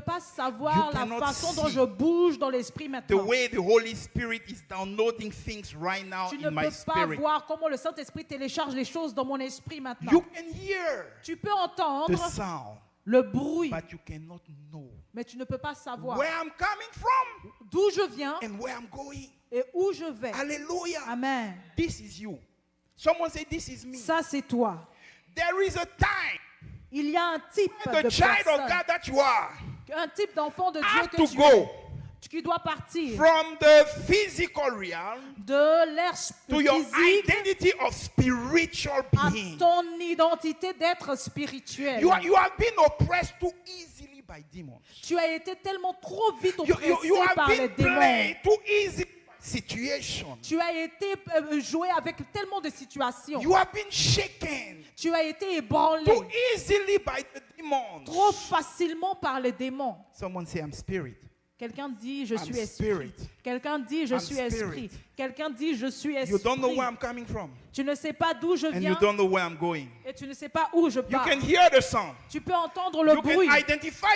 pas savoir You la cannot façon dont see je bouge dans l'esprit The maintenant. way the Holy Spirit is downloading things right now Tu ne in my peux pas spirit. voir comment le Saint-Esprit télécharge les choses dans mon esprit maintenant. You can hear Tu peux the entendre sound, le bruit, but you cannot know mais tu ne peux pas savoir where I'm coming from d'où je viens and where I'm going. et où je vais. Hallelujah. Amen. This is you. Someone say, this is me. Ça, c'est toi. There is a time Il y a un type the de child of personne, God that you are un type d'enfant de Dieu have que to tu go es, qui doit partir from the physical realm de l'air to your physique identity of spiritual à being. ton identité d'être spirituel. You have been oppressed too easily by demons. Tu as été tellement trop vite You oppressé par have les been démons. played too easy by situation. Tu as été joué avec tellement de situations. You have been shaken Tu as été ébranlé too easily by the demons. trop facilement par les démons. Someone say, I'm spirit. Quelqu'un dit, je I'm suis esprit. spirit. Quelqu'un dit, je I'm suis spirit. esprit. Quelqu'un dit, je suis You don't know esprit. where I'm coming from, Tu ne sais pas d'où je and you viens don't know where I'm going. et tu ne sais pas où je You pars. can hear the sound. Tu peux entendre le You bruit. can identify,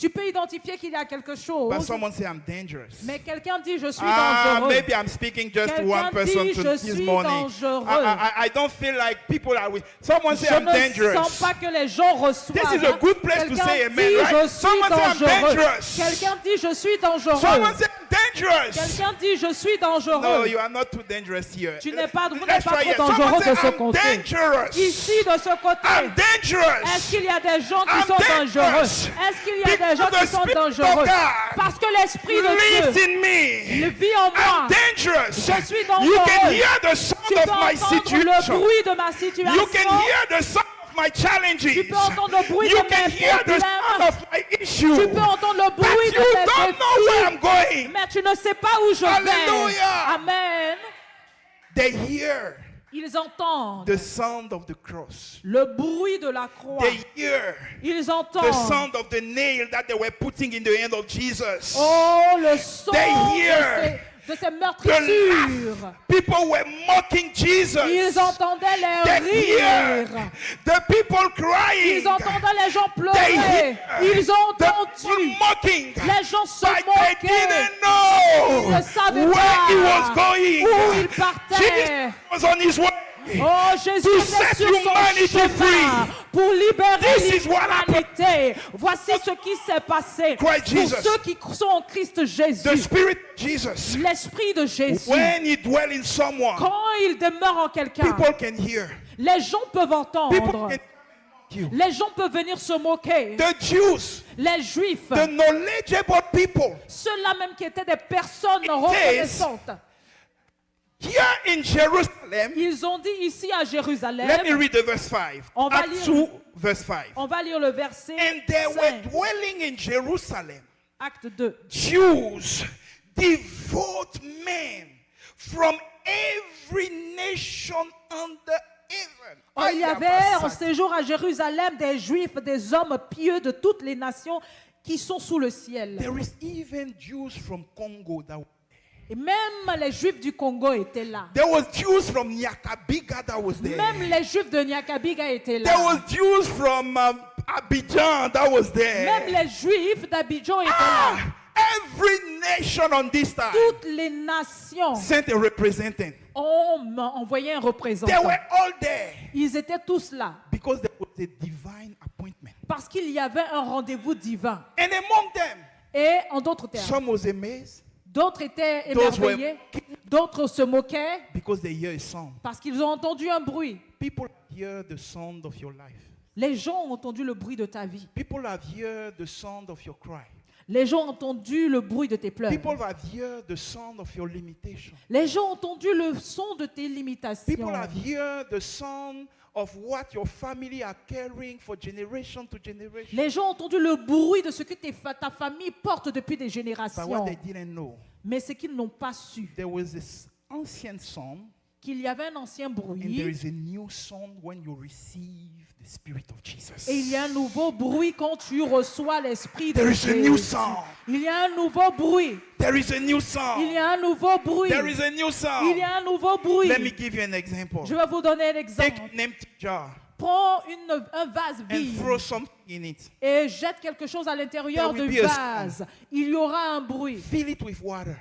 Tu peux identifier qu'il y a quelque but chose. someone say, I'm dangerous. Mais quelqu'un dit, je suis Ah, dangereux. maybe I'm speaking just to one Quelqu'un person dit, je this suis morning. dangereux. I don't feel like people are with. Someone say, Je I'm ne dangerous. sens pas que les gens reçoivent. This is a good place to Quelqu'un say amen, dit, right? je suis Someone say, I'm dangereux. dangerous. Quelqu'un dit, je suis dangereux. Someone say, I'm dangerous. Quelqu'un dit, je suis dangereux. No, you are not too dangerous here. Tu n'es pas, vous Let's n'êtes pas try trop it. Someone dangereux say, de ce I'm côté. dangerous. Ici, de ce I'm côté, est-ce dangerous. qu'il y a des gens qui I'm sont dangereux? dangerous. Est-ce qu'il y a des Because gens the qui sont Spirit of dangereux? God Parce que l'Esprit de lives Dieu in me. il vit en moi. I'm dangerous. Je suis You can dangereux. hear the sound Tu of peux my entendre le situation. bruit de ma You situation. can hear the sound of my challenges. Tu peux entendre le bruit You de can mes hear the sound problèmes. of my issue. Tu peux entendre le But bruit you de mes don't know where I'm défis. going. Mais tu ne sais pas où je vais. Hallelujah. Amen. They hear Ils entendent the sound of the cross. le bruit de la croix. They hear Ils the entendent sound of the nail that they were putting in the hand of Jesus. oh, le son They hear de ces meurtrissures. People were mocking Jesus. Ils entendaient They les hear rires. the people crying. Ils entendaient les gens They pleurer. hear Ils ont the people entendu mocking. les gens se But they moquer. didn't know Ils ne savaient where pas he was going. où il partait. Jesus was on his way. Oh, Jésus To était set sur son humanity chemin free. pour libérer This is what l'humanité. Voici ce qui s'est passé Christ pour Jesus. ceux qui sont en Christ The Jésus. Spirit of Jesus, L'Esprit de Jésus, when he dwells in someone, quand il demeure en quelqu'un, people can hear. les gens peuvent People entendre. can you. Les gens peuvent venir se moquer. The Jews, Les Juifs, the knowledgeable people, ceux-là même qui étaient des personnes reconnaissantes, here in Jerusalem, ils ont dit ici à Jérusalem, let me read the verse 5. On va Acts lire. 2, verse 5. on va lire le verset And they were 5, dwelling in Jerusalem, acte 2. Jews, devout men from every nation under heaven. Il y avait en séjour à Jérusalem des Juifs, des hommes pieux de toutes les nations qui sont sous le ciel. There is even Jews from Congo that Et même les Juifs du Congo étaient là. there was Jews from Nyakabiga that was there. Même les Juifs de Nyakabiga étaient There was là. Jews from Abidjan that was there. Même les Juifs d'Abidjan étaient Ah, là. every nation on this time Toutes les nations sent a representative. ont envoyé un They représentant. were all there Ils étaient tous là. because there was a divine appointment Parce qu'il y avait un rendez-vous divin. And among them, Et en d'autres termes, some was amazed d'autres étaient Those were- émerveillés, d'autres se moquaient because they hear a sound. parce qu'ils ont entendu un bruit. People hear the sound of your life. Les gens ont entendu le bruit de ta vie. People have heard the sound of your cry. Les gens ont entendu le bruit de tes pleurs. People have heard the sound of your limitation. Les gens ont entendu le son de tes People limitations. have heard the sound of what your family are carrying for generation to generation. Les gens ont entendu le bruit de ce que ta famille porte depuis des But what générations. they didn't know, Mais ce qu'ils n'ont pas su, there was this ancient song, qu'il y avait un ancien and there bruit is a new song when you receive the Spirit of Jesus. et il y a un nouveau bruit quand tu reçois l'Esprit de There is a new Jésus. song. Il y a un nouveau bruit. There is a new Il song. y a un nouveau bruit. There is a new Il song. y a un nouveau bruit. Let me give you an example. Je vais vous donner un Take exemple. an empty jar Prends un vase and vide throw something in it. et jette quelque chose à l'intérieur There will du be a vase. Il y aura un bruit. Fill it with water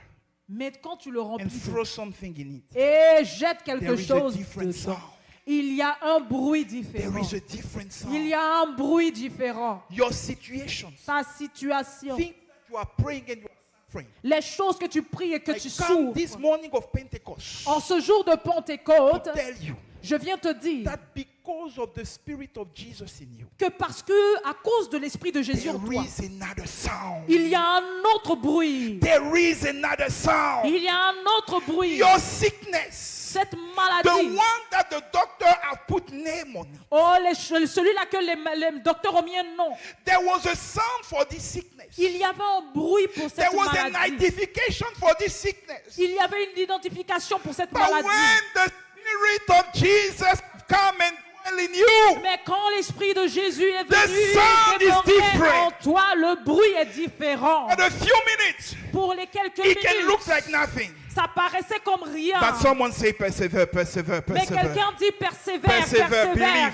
Mais quand tu le and remplis throw something in it. et jette There quelque is a chose different dedans, sound. il y a un bruit There différent. is a different Il y sound. a un bruit différent. Your situations. Ta situation, Think that you are praying and you are suffering. les choses que tu pries et que I tu come this souffres. morning of Pentecost En ce jour de Pentecôte, to tell you je viens te dire that because of the Spirit of Jesus in you, que parce que à cause de l'Esprit de Jésus en there toi, is another sound. il y a un autre bruit. There is another sound. Il y a un autre bruit. Your sickness, Cette the maladie, one that the doctor have put name on it. oh, celui-là que les docteurs ont mis un nom. There was a sound for this sickness. Il y avait un bruit pour cette There was an maladie. identification for this sickness. Il y avait une identification pour cette But maladie. when the Spirit of Jesus come and dwell in you, Mais quand l'Esprit de Jésus est The venu sound is demeurer different. en toi, le bruit est différent. for a few minutes, Pour les quelques it can look minutes, like nothing. ça paraissait comme rien. But someone say persevere, persevere, Mais persevere. quelqu'un dit persévère, Persevere, persévère.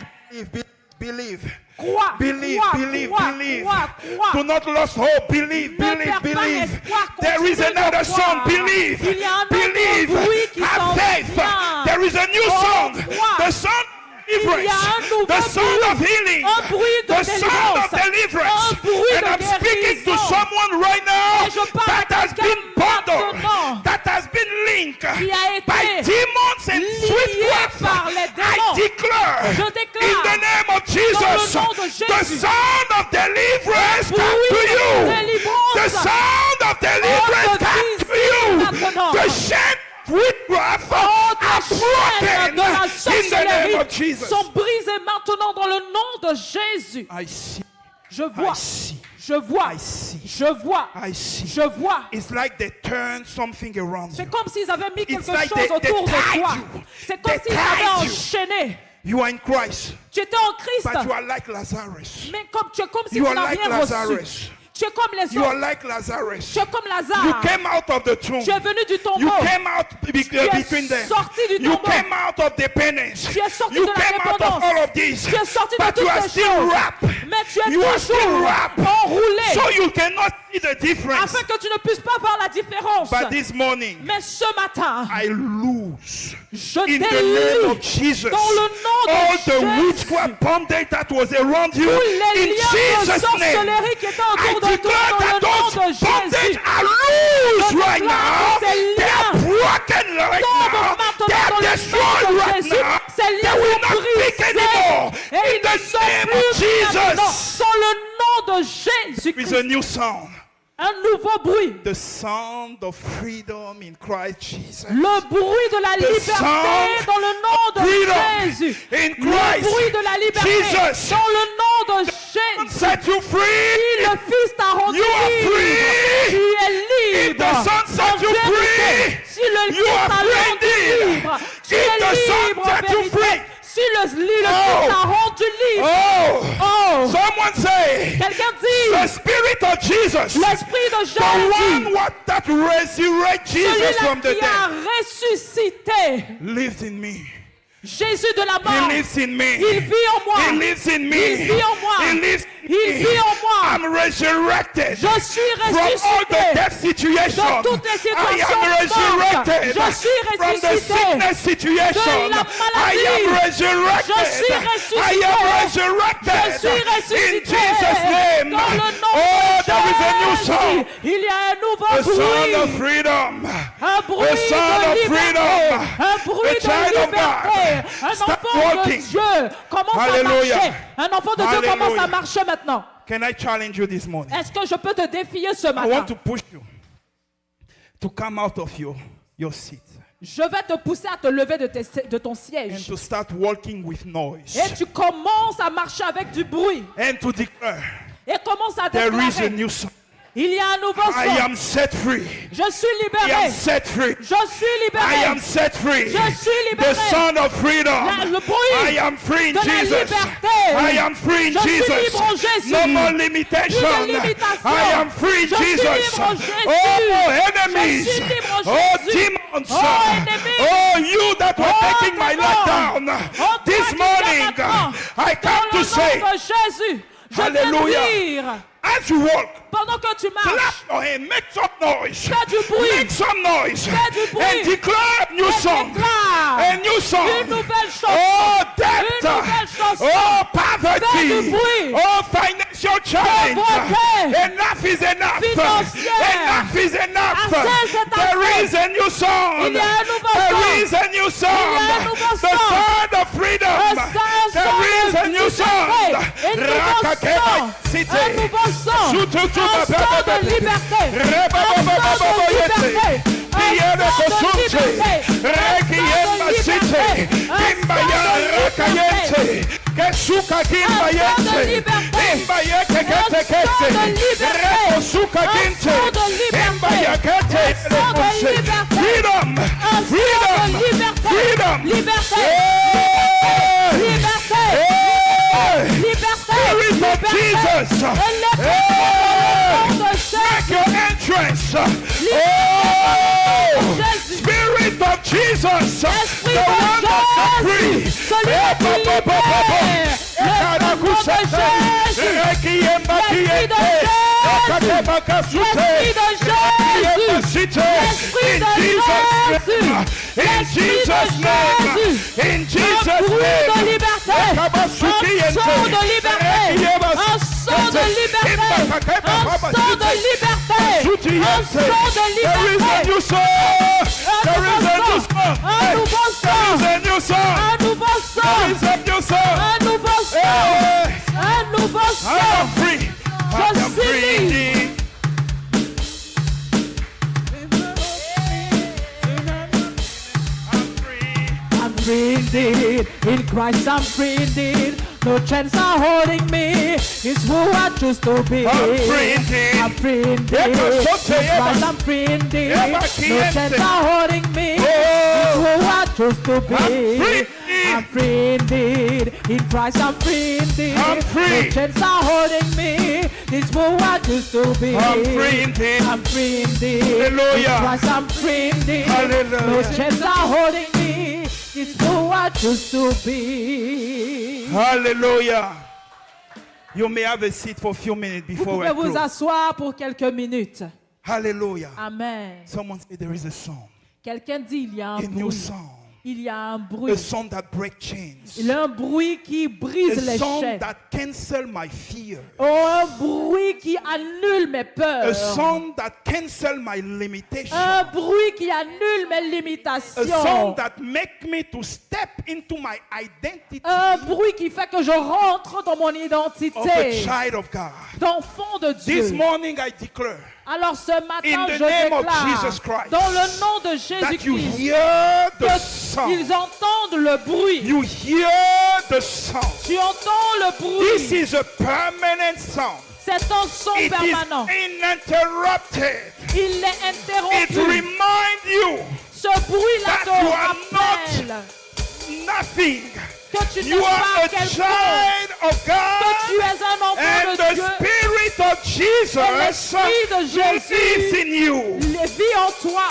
believe. Crois, Believe, crois, believe, crois, believe. crois, crois. Do not lose hope. Believe, Ne believe, perds pas believe. espoir, There is continue de another croire. song. Believe, Il y a un autre believe. bruit qui Have s'en faith. vient. There is a new Oh, song. crois. The song of Il y a un deliverance. nouveau The song bruit. of healing. Un bruit de The song of délivrance. deliverance. Un bruit And de I'm speaking to guérison. someone right now Et je parle that à has quelqu'un been bundled, maintenant. that has been linked Qui a été by demons and lié witchcraft. par les I démons. declare Je in déclare the name of Jesus, dans le nom de the Jésus, sound of deliverance bruit come to de you. délivrance. The sound of deliverance de come to brise you. maintenant. The chain of witchcraft are Chaînes broken de la in the name sorcellerie of Jesus. sont brisées maintenant dans le nom de Jésus. I see. Je vois, I see. je vois, I see. je vois, I see. je vois. It's like they turn something around C'est you. comme s'ils avaient mis quelque It's like chose they autour de tied toi. you. C'est comme They s'ils avaient tied you. enchaîné. You are in Christ, Tu étais en but you Christ, are like Lazarus. mais comme tu es comme si You tu are n'as like rien reçu. Lazarus. Tu es comme les You are autres. like Lazarus. Tu es comme You Lazare. came out of the tomb. Tu es venu du You tombeau. came out between them. sorti du You tombeau. came out of dependence. Tu es sorti You de la came out of dépendance. all of this. Tu es sorti de But you toutes are ces still choses. wrapped. Mais tu es You are still toujours wrapped. enroulé. So you cannot see the difference. Afin que tu ne puisses pas voir la différence. But this morning, Mais ce matin, I lose je in the name of délie Jesus dans le nom de all the Jésus witchcraft bondage that was around you. tous les In liens de Jesus' name, sorcellerie qui étaient I autour de toi declare dans that le nom those de bondage Jésus. are loose Je right déclare now. que ces They are liens broken right tombent now. maintenant They dans are le destroyed nom de right Jésus. now. Ces They liens will sont not speak brisés. anymore. Et In ils ne the sont name of plus maintenant. Jesus, Dans le nom de there is Jésus-Christ. a new sound. Un nouveau bruit. The sound of freedom in Christ Jesus. Le bruit de la liberté sound dans le nom de freedom Jésus. in Le Christ bruit de la liberté Jesus. dans le nom de Jésus. Set you Si free. le Fils t'a rendu You are libre, free. tu es If libre. the Son set you En vérité, free, si le you Fils are t'a free rendu indeed. libre, tu If es the Son libre en set you vérité. free. Si le Fils Oh. t'a rendu libre, Oh, oh, someone say, quelqu'un the dit, Spirit of Jesus, l'Esprit de the one Jésus, that resurrected Jesus celui-là from the qui a dead, ressuscité lives in me. Jésus de la He mort. lives in me. Il vit en moi. He lives in me. Il vit en moi. He lives in Il me. vit en moi. am resurrected Je suis from all the ressuscité death situations. de toutes les I situations am resurrected mortes. Je suis from the ressuscité sickness situation. de la I am maladie. resurrected. Je suis ressuscité. I am resurrected. Je suis ressuscité. In Jesus' name. Dans le nom Oh, de there is a new Jésus. song. Il y a un nouveau The sound of bruit. freedom. Un bruit The sound de of liberté. freedom. Un bruit The child de of liberté. God. Un Start enfant de walking. Dieu commence Hallelujah. à marcher. Un enfant de Dieu Hallelujah. commence à marcher maintenant. Can I challenge you this morning? Est-ce que je peux te défier ce I matin? want to push you to come out of your seat Je vais te pousser à te lever de ton and siège. to start walking with noise Et tu commences à marcher avec du bruit. and to declare Et commence à there is a déclarer. new song. Il y a un nouveau I son. am set free. Je suis I libéré. am set free. Je suis I libéré. am set free. Je suis The libéré. sound of freedom. Le bruit I am free in de la Jesus. liberté. I am free in Je suis Jesus. libre en Jésus. No more Plus limitation. de limitation. I am free in Je suis Jesus. libre en Jésus. Oh, Je enemies. suis libre en Oh, Jésus. demons. Oh, ennemis. Oh, you that were Oh, taking my life down. démons. Oh, toi This qui morning, viens maintenant. I Dans come to le say, nom de Jésus, je Hallelujah. viens dire, as you walk, pendant que tu clap marches, your hand, make some noise. fais du bruit. Make some noise. Fais du bruit. And declare a new Et song. déclare A new song. une nouvelle chanson. Oh, Une death. nouvelle chanson. Oh, Fais poverty. du bruit. Oh, financial challenge. Pauvreté. Enough is enough. Financière. Enough is enough. Assez, c'est There assez. is a new song. Il y a un nouveau There son. is a new song. Il y a un nouveau The son. sound of freedom. There is a new song. Un nouveau City. son. Un nouveau son. Un son de liberté. Un son de liberté. Un son de liberté. Kesuka kimbayente, imbayeke kete kese, rekosuka kinte, imbayekete lekose. Freedom, freedom, freedom. Liberté. Hey! Liberté. Hey! Liberté. Spirit of Jesus. Hey! Make your entrance. Oh! Spirit of Jesus. The one that set free. In Jesus' name. In Jesus' Un bruit de name. liberté. Un son de liberté. Un son de liberté. Un son de liberté. Un son de There is a liberté. new song. There is a new song. Un nouveau son. There is a new song. Un nouveau There is son. a new song. Un nouveau son. Hey, Un nouveau I am son. free. I am suis free libre. indeed. I'm free. I'm free indeed. In Christ I'm free indeed. No chains are holding me. It's who I choose to be. I'm free indeed. I'm free indeed. Eba sote, In Christ eba- I'm free indeed. eba No kiente. chains are holding me. Oh. It's who I choose to be. I'm free. I'm free indeed. In Christ I'm free indeed. I'm free. No chains are holding me. It's who I choose to be. I'm free indeed. I'm free indeed. Hallelujah. In Christ I'm free indeed. Hallelujah. No chains are holding me. It's who I choose to be. Hallelujah. You may have a seat for a few minutes Vous before we pouvez vous close. asseoir pour quelques minutes. Hallelujah. Amen. Someone say there is a song, Quelqu'un dit il y a un a new bruit. song, Il y a un a bruit. song that breaks chains, Il y a un bruit qui brise a les song chaînes. that cancels my fear, Oh, un bruit qui annule mes a peurs. song that cancels my limitation, Un bruit qui annule mes a song limitations. that makes me to step into my identity Un bruit qui fait que je rentre dans mon of a identité child of God. d'enfant de This Dieu. morning I declare Alors ce In matin, the je name of déclare Jesus Christ, dans le nom de that you Jésus-Christ hear the song. qu'ils entendent le bruit. You hear the song. Tu entends le This bruit. is a permanent song. C'est un son It permanent. is uninterrupted. Il est It interrompu. reminds you Ce bruit-là that te you are rappelle nothing. que tu You n'es are pas a quelqu'un, child of que tu God. es un enfant And de the Dieu. Spirit of Jesus l'Esprit de lives Jésus in you. Il vit en toi.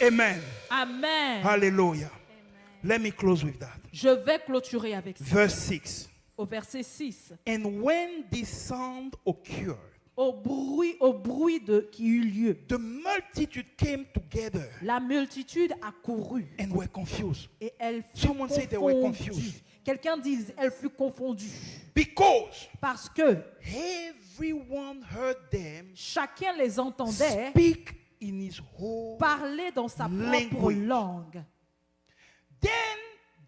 Amen. Amen. Hallelujah. Let me close with that. Je vais clôturer avec ça. Verse 6. Au verset 6. And when this sound occurred, Au bruit qui eut lieu, the multitude came together la multitude accourut and were confused. et elle fut Someone say they were confondue. confused. Quelqu'un dit, elle fut confondue. Because Parce que everyone heard them chacun les entendait speak in his whole. parler dans sa propre language. langue. Then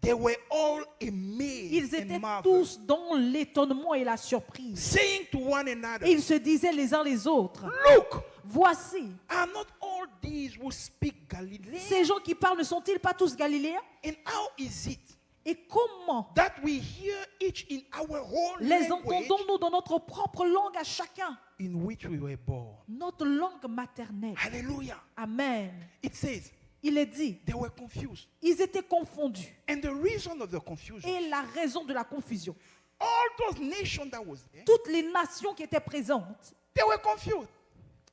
they were all amazed Ils étaient and marveled, tous dans l'étonnement et la surprise. saying to one another, Et ils se disaient les uns les autres, Look, voici, are not all these who speak Galilean? ces gens qui parlent ne sont-ils pas tous galiléens? And how is it Et comment that we hear each in our own les language entendons-nous dans notre propre langue à chacun? in which we were born? Notre langue maternelle. Hallelujah. Amen. It says Il est dit, they were confused. ils étaient confondus. And the reason of the confusion, Et la raison de la confusion, all those nations that was there, toutes les nations qui étaient présentes, they were confused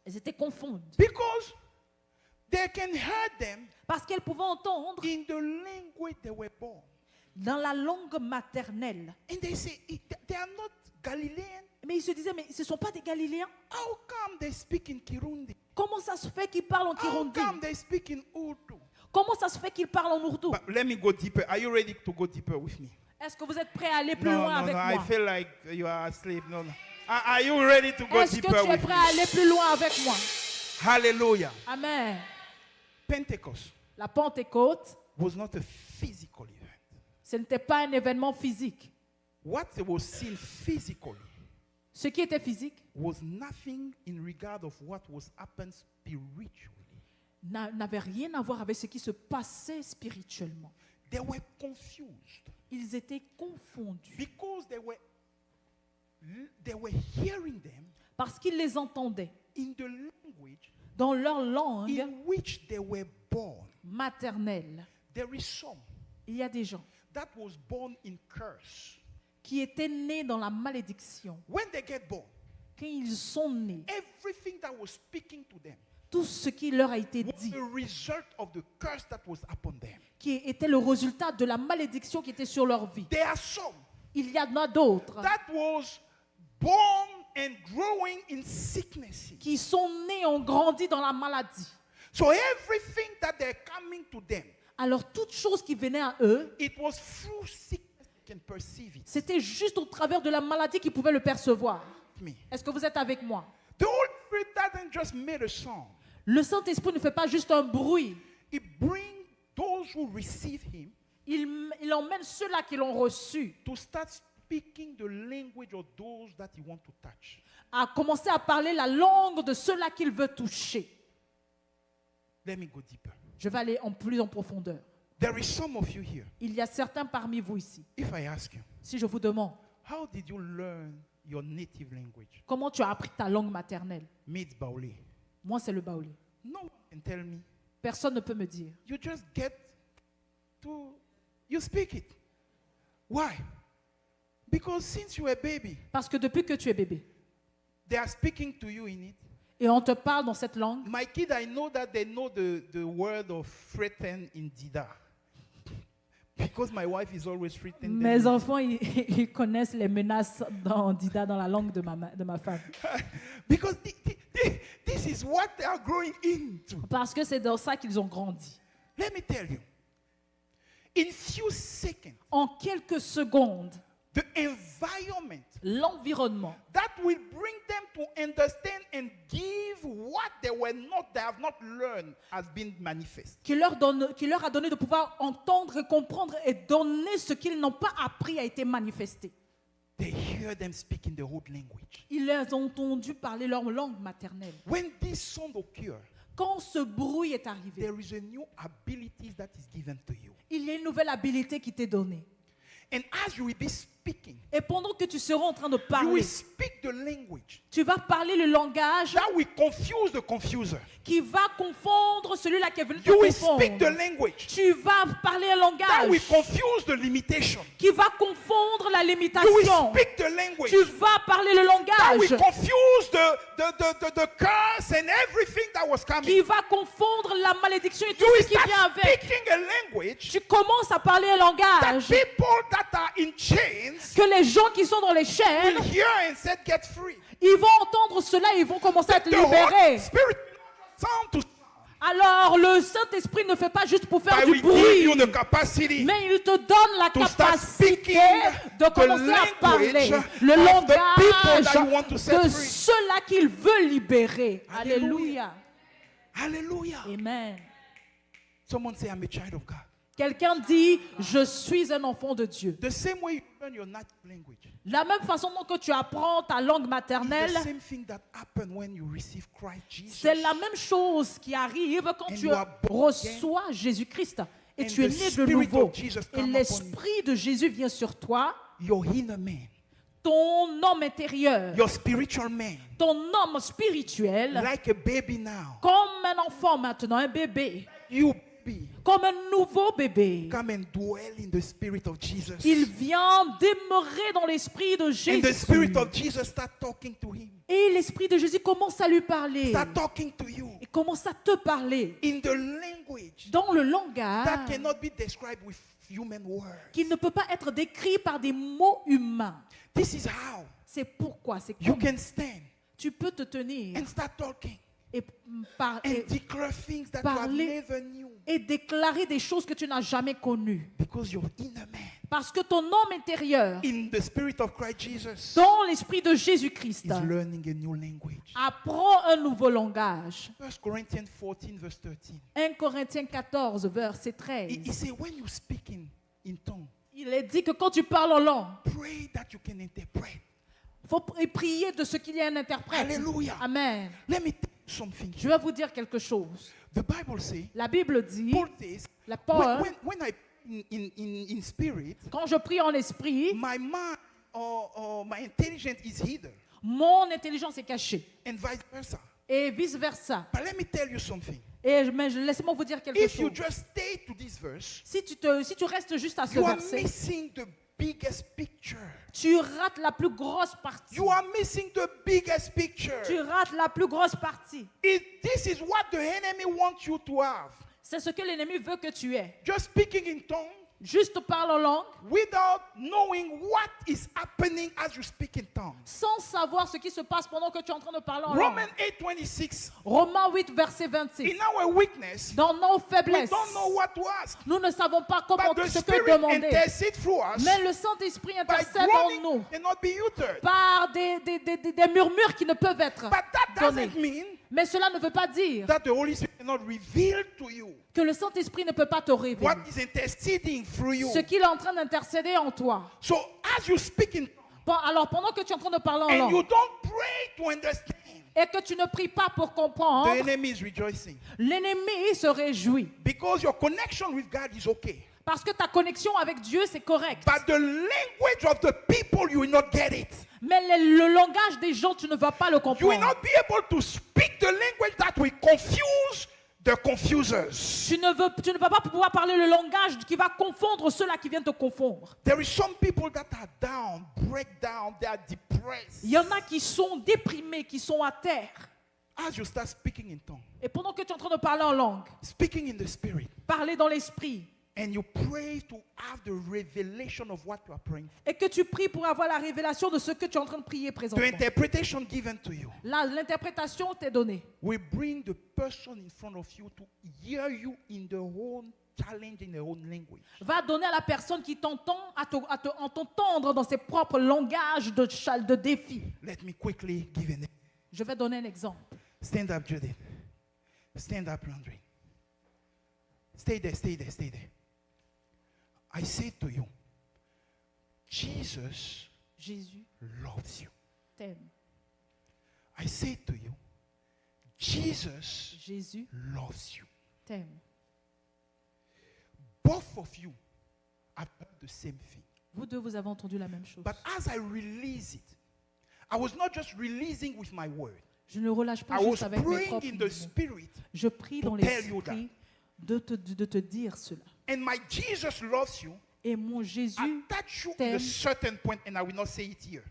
elles étaient confondues. because they can hear them Parce qu'elles pouvaient entendre in the language they were born. dans la langue maternelle. And they say they are not Galilean. Mais ils se disaient, mais ce ne sont pas des Galiléens. How come they speak in Kirundi? Comment ça se fait qu'ils parlent en How Kirundi? come they speak in Urdu? Comment ça se fait qu'ils parlent en Urdu? But let me go deeper. Are you ready to go deeper with me? Est-ce que vous êtes prêts à aller plus No, loin no, avec no. I moi? feel like you are asleep. No, no. Are you ready to go Est-ce que deeper tu es with prêt me? à aller plus loin avec moi? Hallelujah. Amen. Pentecost La Pentecôte, was not a physical event. ce n'était pas un événement physique. What was seen physically Ce qui était physique was nothing in regard of what was happened spiritually. n'avait rien à voir avec ce qui se passait spirituellement. They were confused Ils étaient confondus because they were hearing them parce qu'ils les entendaient in the language dans leur langue in which they were born. maternelle. There is some Il y a des gens that was born in curse. qui étaient nés dans la malédiction. When they get born, Quand ils sont nés, everything that was speaking to them tout ce qui leur a été was dit, the result of the curse that was upon them. qui était le résultat de la malédiction qui était sur leur vie. There are some Il y en a d'autres that was born and growing in sicknesses. qui sont nés, ont grandi dans la maladie. So everything that they're coming to them, Alors, toute chose qui venait à eux, it was through sickness they can perceive it. c'était juste au travers de la maladie qu'ils pouvaient le percevoir. Me. Est-ce que vous êtes avec moi? The Holy Spirit doesn't just make a song. Le Saint-Esprit ne fait pas juste un bruit. It brings those who receive him Il emmène ceux-là qui l'ont reçu to start speaking the language of those that he wants to touch. à commencer à parler la langue de ceux-là qu'il veut toucher. Let me go deeper. Je vais aller plus en profondeur. There is some of you here. Il y a certains parmi vous ici. If I ask you, Si je vous demande, how did you learn your native language? comment tu as appris ta langue maternelle? Me, it's Baole. Moi, c'est le baoulé. No one can tell me. Personne ne peut me dire. You just get to, you speak it. Why? Because since you were a baby, Parce que depuis que tu es bébé, they are speaking to you in it. et on te parle dans cette langue, My kid, I know that they know the word of threaten in Dida. Because my wife is always threatening them. mes enfants, ils connaissent les menaces dans Dida, dans la langue de ma femme. Because this is what they are growing into. Parce que c'est dans ça qu'ils ont grandi. Let me tell you. In few seconds, En quelques secondes, the environment l'environnement that will bring them to understand and give what they have not learned has been manifest. qui leur a donné de pouvoir entendre et comprendre et donner ce qu'ils n'ont pas appris a été manifesté. They hear them speak in the old language. Ils les ont entendus parler leur langue maternelle. When this sound occurs, Quand ce bruit est arrivé, there is a new ability that is given to you. il y a une nouvelle habilité qui t'est donnée. And as you will be speaking, Et pendant que tu seras en train de you parler, will speak the language tu vas parler le langage that will confuse the confuser. qui va confondre celui-là qui est venu te You will speak the confondre. language Tu vas parler un that will langage confuse the limitation. qui va confondre la You will limitation. speak the language Tu vas parler le that will langage confuse the curse and everything that was coming. qui va confondre la malédiction et tout You will ce qui vient start avec. speaking a language Tu commences à parler un that langage people that are in chains chains que les gens qui sont dans les chaînes, will hear and say, get free. ils vont entendre cela et ils vont commencer à être The Holy libérés. Spirit sound to Alors le Saint-Esprit ne fait pas juste pour faire but du we give you bruit, the capacity mais il te donne la to start capacité speaking de the commencer à parler language le of the people that you langage want to set de free. ceux-là qu'il veut libérer. Alléluia. Alléluia. Hallelujah. Amen. Someone say, I'm a child of God. Quelqu'un dit, je suis un enfant de Dieu. The same way you learn your native language. La même façon dont que tu apprends ta langue It's maternelle, the same thing that happened when you receive Christ Jesus. c'est la même chose qui arrive quand And tu you are born reçois Jésus-Christ et And tu es the né de Spirit nouveau. of Jesus Et come upon l'Esprit de Jésus vient sur toi, Your inner man, ton homme intérieur, your spiritual man, ton homme spirituel, like a baby now. comme un enfant maintenant, un bébé, You be comme un nouveau bébé. come and dwell in the Spirit of Jesus. Il vient demeurer dans l'Esprit de And Jésus. the Spirit of Jesus start talking to him. Et l'Esprit de Jésus commence à lui parler. Start talking to you Il commence à te parler in the language dans le that langage cannot be described with human words. qui ne peut pas être décrit par des mots humains. This is how C'est pourquoi, c'est you comment can stand tu peux te tenir and start talking et, and declare things that you have parler never knew et déclarer des choses que tu n'as jamais connues. because your inner man Parce que ton homme intérieur, in the Spirit of Christ Jesus dans l'Esprit de Jésus-Christ, is learning a new language. apprend un nouveau langage. 1 Corinthians 14 verse 13. 1 Corinthiens 14, verset He 13. said when you speak in tongue, Il est dit que quand tu parles en langue, pray that you can interpret. il faut prier de ce qu'il y a un interprète. Alléluia. Amen. Let me tell you something. Je vais vous dire quelque chose. The Bible says, La Bible dit, Paul says, la Paul, when I in spirit, quand je prie en esprit, my mind or my intelligence is hidden, mon intelligence est cachée. and vice versa. Et vice-versa. But let me tell you something. Mais laissez-moi vous dire quelque If you chose. just stay to this verse, Si tu restes juste à ce you are verset, missing the biggest picture. tu rates la plus grosse partie. You are missing the biggest picture. Tu rates la plus grosse partie. This is what the enemy wants you to have. C'est ce que l'ennemi veut que tu aies. Just speaking in tongues Juste parle en langue, without knowing what is happening as you speak in tongues. sans savoir ce qui se passe pendant que tu es en train de parler en Romans langue. 8:26. Romains 8, verset 26. In our weakness, Dans nos we faiblesses, don't know what to ask. nous ne savons pas comment But the ce que Spirit demander. intercedes through us Mais le Saint-Esprit by intercède en groaning nous cannot be uttered. par des murmures qui ne peuvent être But that donnés. doesn't mean Mais cela ne veut pas dire that the Holy Spirit cannot reveal to you que le Saint-Esprit ne peut pas te révéler what is interceding through you. ce qu'il est en train d'intercéder en toi. So as you speak in Bon, alors, pendant que tu es en train de parler en and you langue don't pray to understand, et que tu ne pries pas pour the comprendre, enemy is rejoicing l'ennemi se réjouit. because your connection with God is okay. Parce que ta connexion avec Dieu, c'est correct. But the language of the people, you will not get it. Mais le langage des gens, tu ne vas pas le You will comprendre. not be able to speak the language that will confuse the confusers. Tu ne vas pas pouvoir parler le langage qui va confondre ceux-là qui viennent te confondre. There is some people that are down, break down, they are depressed. Il y en a qui sont déprimés, qui sont à terre. As you start speaking in tongues, Et pendant que tu es en train de parler en langue, speaking in the spirit, parler dans l'esprit, and you pray to have the revelation of what you are praying for, et que tu pries pour avoir la révélation de ce que tu es en train de prier the présentement. interpretation given to you Là, l'interprétation t'est donnée. will bring the person in front of you to hear you in their own challenge, in their own language. Va donner à la personne qui t'entend à t'entendre dans ses propres langages de défi. Let me quickly give an. Je vais donner un exemple. Stand up, Judith. Stand up, Landry. Stay there, stay there, stay there. I say to you, Jesus Jésus loves you. t'aime. I say to you, Jesus Jésus loves you. t'aime. Both of you have heard the same thing. Vous deux, vous avez entendu la même chose. But as I release it, I was not just releasing with my word. Je ne relâche pas I was juste avec mes praying propres in the mots. spirit. Je prie dans to tell you l'esprit de te dire cela. And my Jesus loves you. Et mon Jésus I touch you at a t'aime. certain point, and I will not say it here.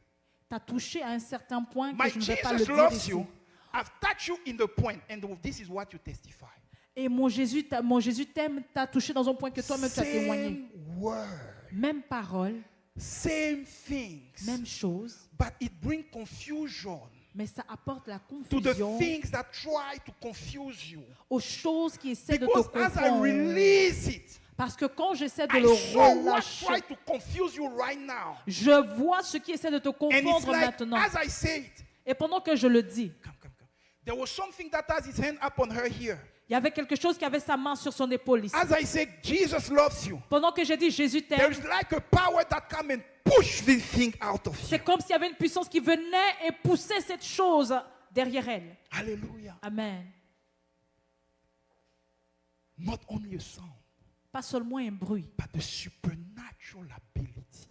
t'a touché à un certain point que My je ne vais pas le Jesus dire loves ici. you. I've touched you in the point, and this is what you testify. Et mon Jésus t'aime, t'a touché dans un point que toi-même tu as témoigné. Same word, Même parole, Same things, Même chose, but it brings confusion mais ça apporte la to the confusion things that try to confuse you. aux choses qui essaient de te Because as I confondre. release it, Parce que quand j'essaie de I le saw what relâcher, tried to confuse you right now. je vois ce qui essaie de te And it's confondre like, maintenant. as I say it, Et pendant que je le dis, come. There was something that has its hand up on her here. il y avait quelque chose qui avait sa main sur son épaule ici. As I say, Jesus loves you. Pendant que j'ai dit Jésus There t'aime, is like a power that come and push this thing out of you. c'est comme s'il y avait une puissance qui venait et poussait cette chose derrière elle. Hallelujah. Amen. Not only a sound, Pas seulement un bruit, but the supernatural ability.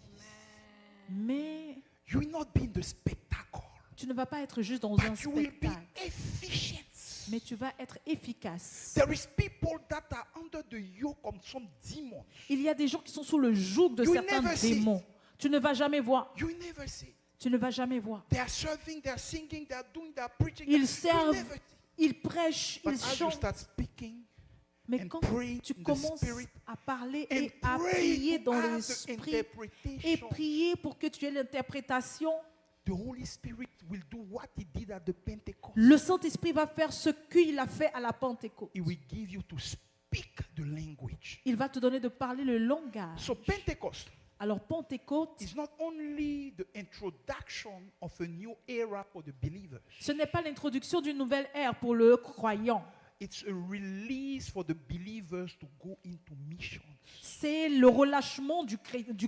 mais You will not be in the spectacle, tu ne vas pas être juste dans un but you will be spectacle, efficient. mais tu vas être efficace. There is people that are under the yoke of some demons. Il y a des gens qui sont sous le joug de You certains never see it. démons. Tu ne vas jamais voir. You never see. Tu ne vas jamais voir. They are serving, they are singing, they are doing, they are preaching. Ils You servent, never see. ils prêchent, But ils as you chantent. start speaking Mais and quand pray tu in the commences spirit à parler and et à pray prier to dans have the l'esprit et interpretation, prier pour que tu aies l'interprétation, the Holy Spirit will do what He did at the Pentecost. le Saint-Esprit va faire ce qu'il a fait à la Pentecôte. He will give you to speak the language. Il va te donner de parler le langage. So Pentecost Alors Pentecôte, is not only the introduction of a new era for the believers. ce n'est pas l'introduction d'une nouvelle ère pour le croyant. It's a release for the believers to go into missions. C'est le relâchement du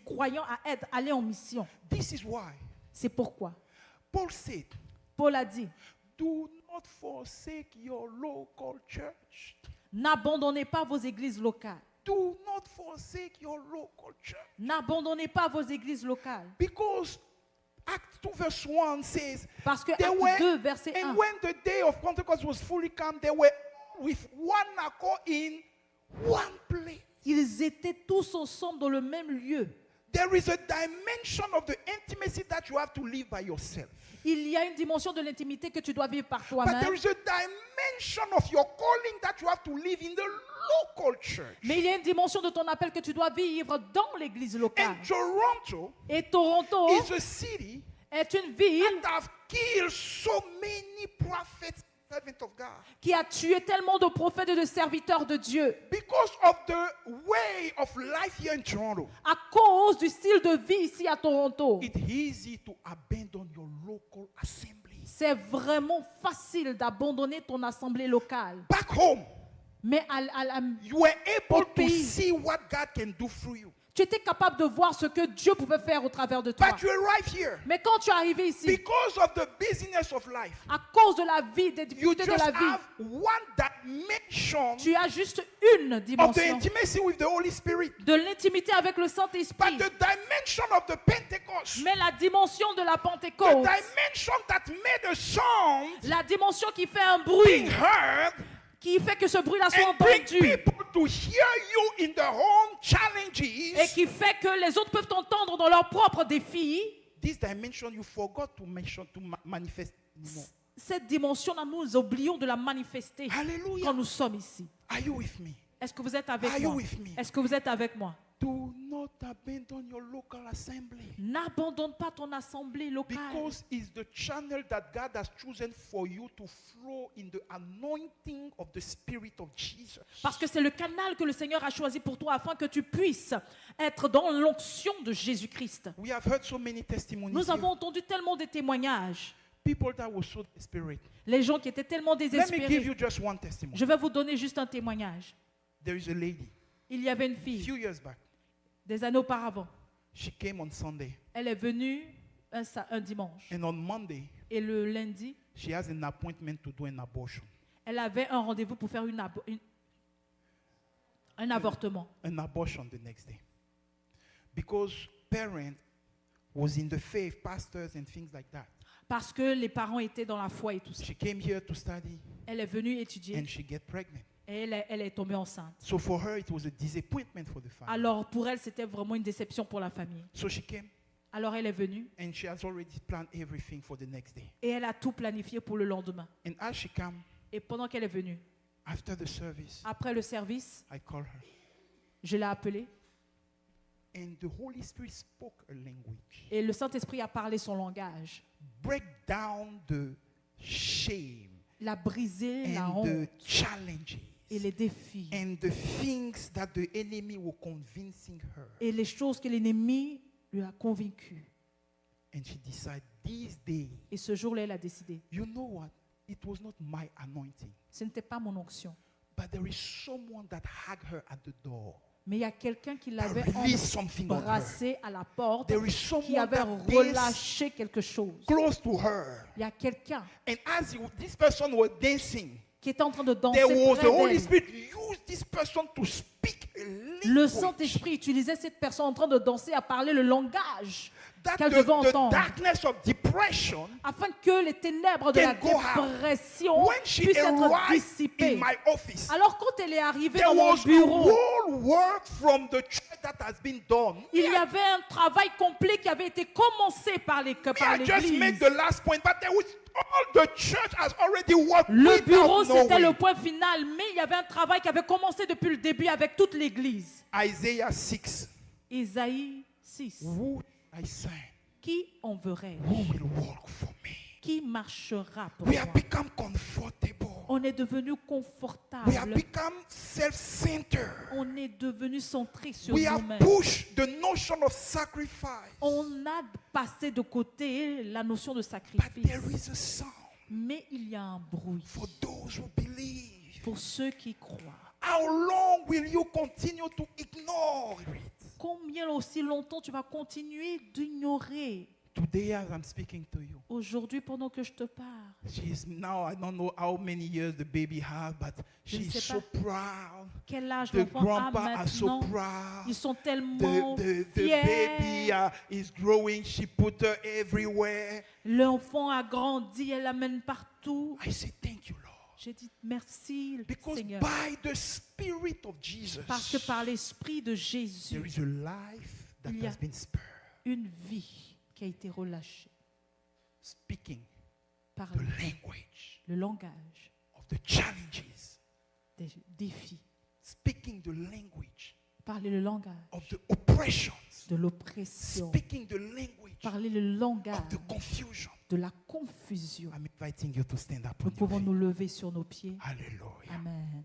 croyant à aller en mission. This is why C'est pourquoi Paul said, Paul a dit, do not forsake your local church. n'abandonnez pas vos églises locales. Do not forsake your local church. N'abandonnez pas vos églises locales. Because Acts 2 verse 1 says, Parce que they Acte were, 2, verset 1, and when the day of Pentecost was fully come, they were with one accord in one place. ils étaient tous ensemble dans le même lieu. There is a dimension of the intimacy that you have to live by yourself. Il y a une dimension de l'intimité que tu dois vivre par But toi-même. there is a dimension of your calling that you have to live in the local church. Mais il y a une dimension de ton appel que tu dois vivre dans l'église locale. And Toronto Et Toronto is a city est une ville that have killed so many prophets, servants of God. qui a tué tellement de prophètes et de serviteurs de Dieu Because of the way of life here in Toronto, à cause du style de vie ici à Toronto. it's easy to abandon your local assembly. C'est vraiment facile d'abandonner ton assemblée locale. Back home, Mais you were able Au to pays. see what God can do through you. tu étais capable de voir ce que Dieu pouvait faire au travers de toi. But you arrive here, Mais quand tu es arrivé ici, because of the busyness of life, à cause de la vie, des you difficultés de just la vie, have one dimension tu as juste une of the dimension intimacy with the Holy Spirit. de l'intimité avec le But Saint-Esprit. the dimension of the Pentecost, Mais la dimension de la the Pentecôte, dimension that made a sound la dimension qui fait un being bruit, heard qui fait que ce bruit-là soit and bring entendu people to hear you in their own et challenges. qui fait que les autres peuvent t'entendre dans leurs propres défis, This dimension you forgot to mention, to manifest anymore. cette dimension-là, nous oublions de la manifester quand Hallelujah. nous sommes ici. Are you with me? Est-ce que vous êtes avec Are you moi? with me? Est-ce que vous êtes avec moi? Do not abandon your local assembly. N'abandonne pas ton assemblée locale. Because it's the channel that God has chosen for you to flow in the anointing of the Spirit of Jesus. Parce que c'est le canal que le Seigneur a choisi pour toi afin que tu puisses être dans l'onction de Jésus-Christ. We have heard so many testimonies. Nous here. avons entendu tellement de témoignages. People that were so desperate. Les gens qui étaient tellement Let me give désespérés. you just one testimony. Je vais vous donner juste un témoignage. There is a lady, Il y avait une a fille, few years back. des années auparavant. She came on Sunday. Elle est venue un dimanche. And on Monday, Et le lundi, she has an appointment to do an abortion. elle avait un rendez-vous pour faire un avortement. An abortion the next day. Because parents was in the faith, pastors and things like that. Parce que les parents étaient dans la foi et tout ça. She came here to study Elle est venue étudier and she get pregnant. et elle est tombée enceinte. So for her, it was a disappointment for the family. Alors pour elle, c'était vraiment une déception pour la famille. So she came Alors elle est venue and she has already planned everything for the next day. et elle a tout planifié pour le lendemain. And as she came, Et pendant qu'elle est venue, after the service, après le service, I call her. je l'ai appelée And the Holy Spirit spoke a language. Et le Saint-Esprit a parlé son langage. Break down the shame Il a brisé la and honte the challenges et les défis and the things that the enemy was convincing her. et les choses que l'ennemi lui a convaincu. And she decided this day, Et ce jour-là, elle a décidé, you know what? It was not my anointing, ce n'était pas mon onction, but there is someone that hugged her at the door. mais il y a quelqu'un qui That l'avait released something on her. embrassé à la porte, There is qui someone avait that danced relâché quelque chose. close to her. Il y a quelqu'un And as this person was dancing, qui était en train de danser there was près the Holy d'elle. Spirit used this person to speak a Le language Saint-Esprit utilisait cette personne en train de danser à parler le langage that qu'elle the devait entendre, darkness of depression, afin que les ténèbres de la can go out. dépression when she puissent être arrived dissipées. in my office, Alors quand elle est arrivée there dans mon was a bureau, whole work from the church that has been done. il y avait un travail complet qui avait été commencé par I par just made l'Église. the last point, but there was all the church has already worked Le bureau, without c'était le knowing. point final, mais il y avait un travail qui avait commencé depuis le début avec toute l'Église. Isaiah 6. Isaïe 6. Who I sang? Qui enverrai-je? Who will walk for me? Qui marchera pour We moi? have become comfortable. On est devenu We have confortable. become self-centered. On est devenu centré sur We have nous-mêmes. pushed the notion of sacrifice. On a passé de côté la notion de But sacrifice. there is a sound Mais il y a un bruit for those who believe. pour ceux qui croient. How long will you continue to ignore it? Combien aussi longtemps tu vas continuer d'ignorer? Today, as I'm speaking to you, Aujourd'hui, pendant que je te parle, she's now, I don't know how many years the baby has, but Je ne she's sais so pas proud. quel âge The l'enfant a grandpa are so maintenant? proud. Ils sont tellement The fiers. baby is growing. She put her everywhere. L'enfant a grandi, elle l'amène partout. I say, thank you, Lord. J'ai dit merci, Because Seigneur. by the Spirit of Jesus, Parce que par l'Esprit de there Jésus, is a life that Il y a- has been spared. une vie qui a été relâchée Speaking par the language le langage of the challenges. des défis. Speaking the language Parler le langage of the oppressions. de l'oppression. Speaking the language Parler le langage of the confusion. de la confusion. I'm inviting you to stand up Nous on your pouvons feet. nous lever sur nos pieds. Hallelujah. Amen.